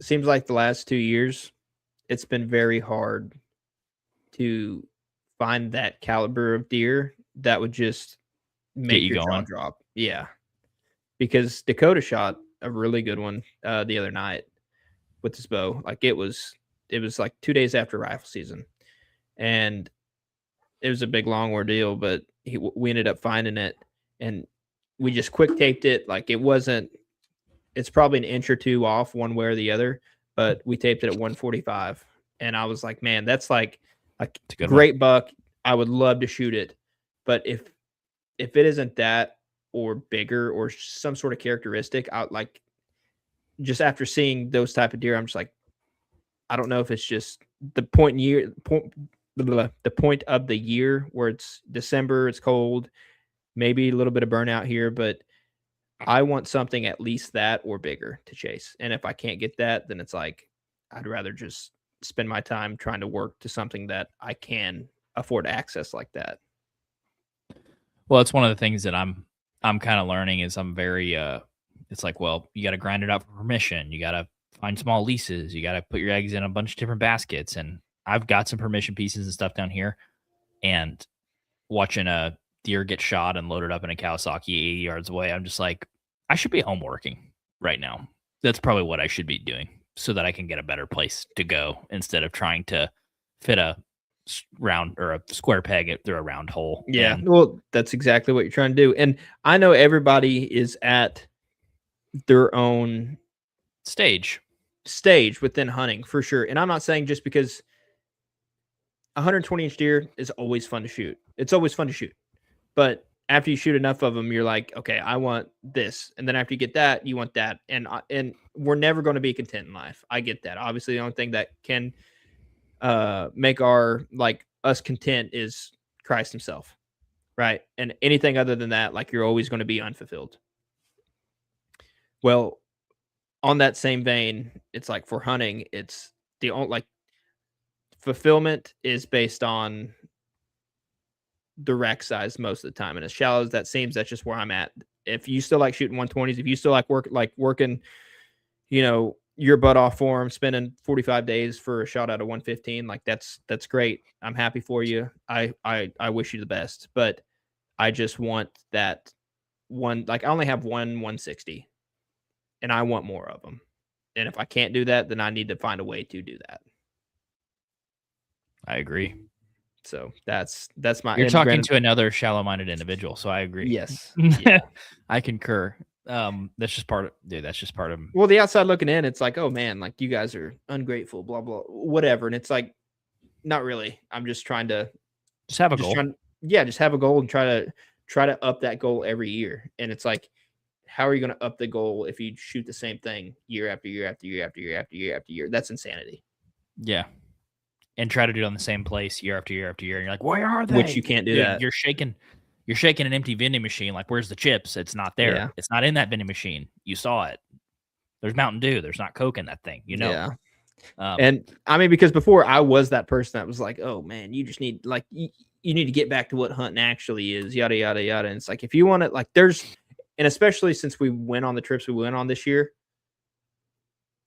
seems like the last 2 years it's been very hard to find that caliber of deer that would just make your jaw drop. Yeah. Because Dakota shot a really good one the other night with his bow. Like it was like 2 days after rifle season, and it was a big long ordeal, but we ended up finding it, and we just quick taped it. Like it's probably an inch or 2 off one way or the other, but we taped it at 145. And I was like, man, that's like Like
It's a good one.
great buck. I would love to shoot it, but if it isn't that or bigger or some sort of characteristic, I like just after seeing those type of deer, I'm just like, I don't know if it's just the the point of the year where it's December, it's cold, maybe a little bit of burnout here, but I want something at least that or bigger to chase. And if I can't get that, then it's like I'd rather just spend my time trying to work to something that I can afford access like that.
Well, it's one of the things that I'm kind of learning is I'm very it's like, well, you got to grind it out for permission. You got to find small leases. You got to put your eggs in a bunch of different baskets. And I've got some permission pieces and stuff down here. And watching a deer get shot and loaded up in a Kawasaki 80 yards away, I'm just like, I should be home working right now. That's probably what I should be doing so that I can get a better place to go instead of trying to fit a round or a square peg through a round hole.
Yeah.
And
Well, that's exactly what you're trying to do. And I know everybody is at their own
stage.
within hunting for sure. And I'm not saying just because 120-inch deer is always fun to shoot. It's always fun to shoot. But after you shoot enough of them, you're like, okay, I want this. And then after you get that, you want that. And we're never going to be content in life. I get that. Obviously, the only thing that can make our like us content is Christ himself. Right. And anything other than that, like you're always going to be unfulfilled. Well, on that same vein, it's like for hunting, it's the only like fulfillment is based on the rack size most of the time. And as shallow as that seems, that's just where I'm at. If you still like shooting 120s, if you still like working, you know, your butt off for them, spending 45 days for a shot out of 115, like that's great. I'm happy for you. I wish you the best, but I just want that one. Like I only have one 160, and I want more of them. And if I can't do that, then I need to find a way to do that.
I agree.
So that's my.
You're talking to another shallow-minded individual, so I agree.
Yes, yeah.
I concur. That's just part of, dude. That's just part of.
Well, the outside looking in, it's like, oh man, like you guys are ungrateful, blah blah, whatever. And it's like, not really. I'm just trying to
Just have a goal.
Just have a goal and try to up that goal every year. And it's like, how are you going to up the goal if you shoot the same thing year after year after year after year after year after year? That's insanity.
Yeah. And try to do it on the same place year after year after year. And you're like, where are they?
Which you can't do that.
You're shaking an empty vending machine. Like, where's the chips? It's not there.
Yeah.
It's not in that vending machine. You saw it. There's Mountain Dew. There's not Coke in that thing. You know?
Yeah. And I mean, because before I was that person that was like, oh man, you just need like, you need to get back to what hunting actually is, yada, yada, yada. And it's like, if you want it, like and especially since we went on the trips we went on this year,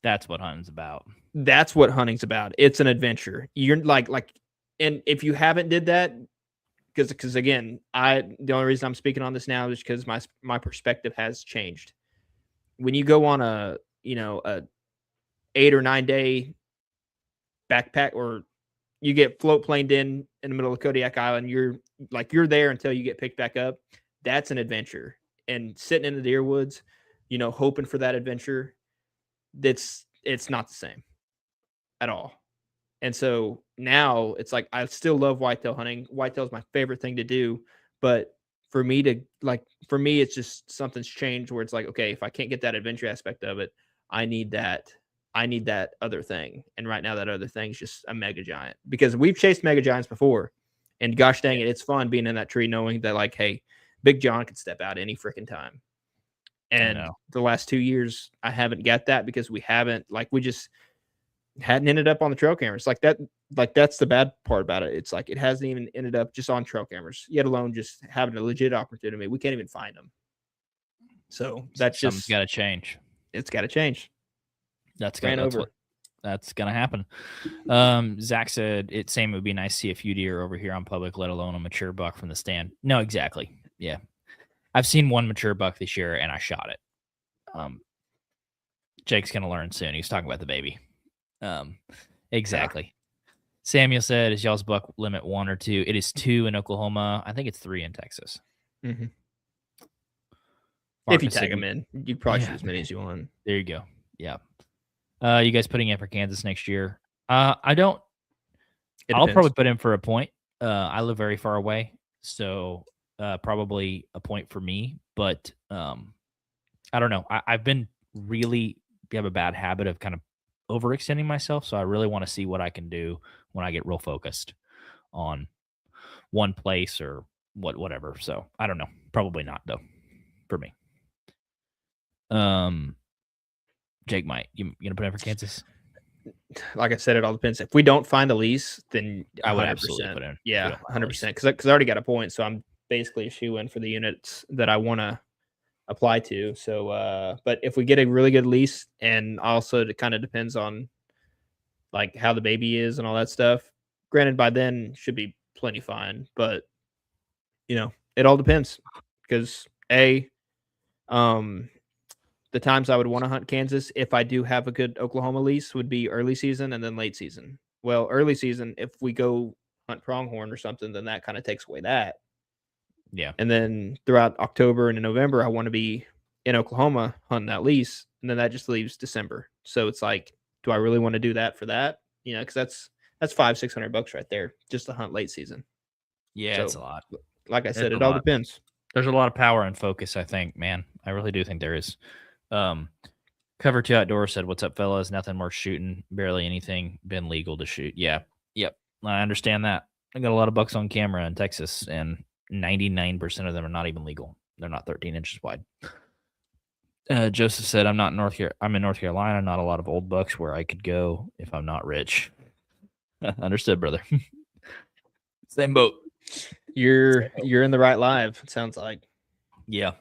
that's what hunting's about.
That's what hunting's about. It's an adventure. You're like, and if you haven't did that, because again, the only reason I'm speaking on this now is because my perspective has changed. When you go on a 8 or 9 day backpack, or you get float planed in the middle of Kodiak Island, you're there until you get picked back up. That's an adventure. And sitting in the deer woods, hoping for that adventure, it's not the same at all. And so now it's like, I still love whitetail hunting. Whitetail is my favorite thing to do. But for me it's just something's changed where it's like, okay, if I can't get that adventure aspect of it, I need that other thing. And right now that other thing is just a mega giant, because we've chased mega giants before, and gosh dang it, it's fun being in that tree knowing that like, hey, Big John could step out any freaking time. And the last 2 years, I haven't got that because we just hadn't ended up on the trail cameras like that. Like that's the bad part about it. It's like it hasn't even ended up just on trail cameras, yet alone just having a legit opportunity. We can't even find them. So that's
something's got to change.
It's got to change.
That's gonna happen. Zach said it would be nice to see a few deer over here on public, let alone a mature buck from the stand. No, exactly. Yeah. I've seen one mature buck this year and I shot it. Jake's going to learn soon. He's talking about the baby. Exactly. Yeah. Samuel said, is y'all's buck limit 1 or 2? It is 2 in Oklahoma. I think it's 3 in Texas.
Mm-hmm. If you tag them in, you probably shoot as many as you want.
There you go. Yeah. You guys putting in for Kansas next year? I don't. I'll probably put in for a point. I live very far away, so probably a point for me. But I don't know. I've been really have a bad habit of kind of overextending myself, so I really want to see what I can do when I get real focused on one place or whatever. So I don't know. Probably not though, for me. Jake might. You gonna put in for Kansas?
Like I said, it all depends. If we don't find a lease, then
I would absolutely put in.
Yeah, 100%. Because I already got a point, so I'm basically a shoe in for the units that I want to apply to. So, but if we get a really good lease, and also it kind of depends on like how the baby is and all that stuff. Granted, by then should be plenty fine, but it all depends because the times I would want to hunt Kansas, if I do have a good Oklahoma lease, would be early season and then late season. Well, early season, if we go hunt pronghorn or something, then that kind of takes away that.
Yeah.
And then throughout October and November, I want to be in Oklahoma hunting that lease. And then that just leaves December. So it's like, do I really want to do that for that? Because that's $500-$600 right there just to hunt late season.
Yeah,
so,
it's a lot.
Like I said, it all depends.
There's a lot of power and focus, I think, man. I really do think there is. Cover 2 Outdoors said, "What's up, fellas? Nothing more shooting. Barely anything been legal to shoot." Yeah. Yep. I understand that. I got a lot of bucks on camera in Texas, and 99% of them are not even legal. They're not 13 inches wide. Joseph said, I'm in North Carolina. Not a lot of old bucks where I could go if I'm not rich. Understood, brother. Same boat.
You're in the right live, it sounds like.
Yeah.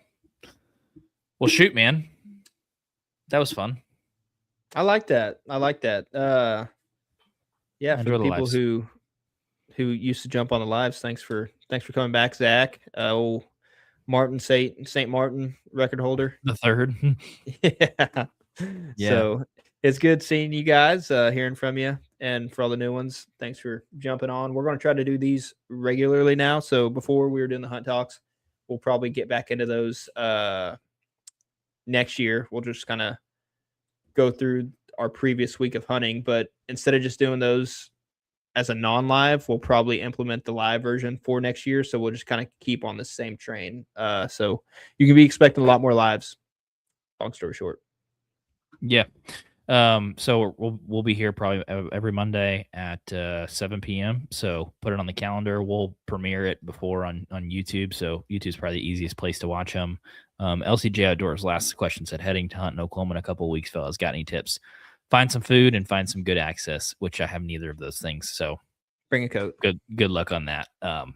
Well, shoot, man. That was fun.
I like that. Yeah, for the people who used to jump on the lives, thanks for coming back, Zach. Martin St. Martin record holder.
The third.
Yeah. So it's good seeing you guys, hearing from you, and for all the new ones, thanks for jumping on. We're going to try to do these regularly now. So before we were doing the hunt talks, we'll probably get back into those next year. We'll just kind of go through our previous week of hunting, but instead of just doing those as a non-live, we'll probably implement the live version for next year. So we'll just kind of keep on the same train. So you can be expecting a lot more lives. Long story short.
Yeah. So we'll be here probably every Monday at 7 p.m. So put it on the calendar. We'll premiere it before on YouTube. So YouTube's probably the easiest place to watch them. LCJ Outdoors last question said, heading to hunt in Oklahoma in a couple of weeks, fellas. Got any tips? Find some food and find some good access, which I have neither of those things. So
bring a coat.
Good luck on that. And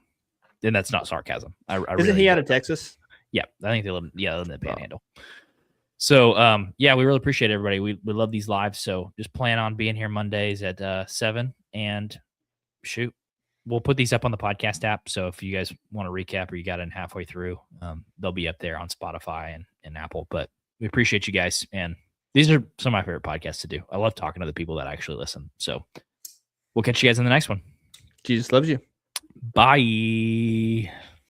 that's not sarcasm.
Isn't really he out of Texas?
Yeah, I think they live in the Panhandle. So, we really appreciate everybody. We love these lives. So just plan on being here Mondays at 7 and shoot. We'll put these up on the podcast app. So if you guys want to recap or you got in halfway through, they'll be up there on Spotify and Apple. But we appreciate you guys. And these are some of my favorite podcasts to do. I love talking to the people that actually listen. So we'll catch you guys in the next one.
Jesus loves you.
Bye.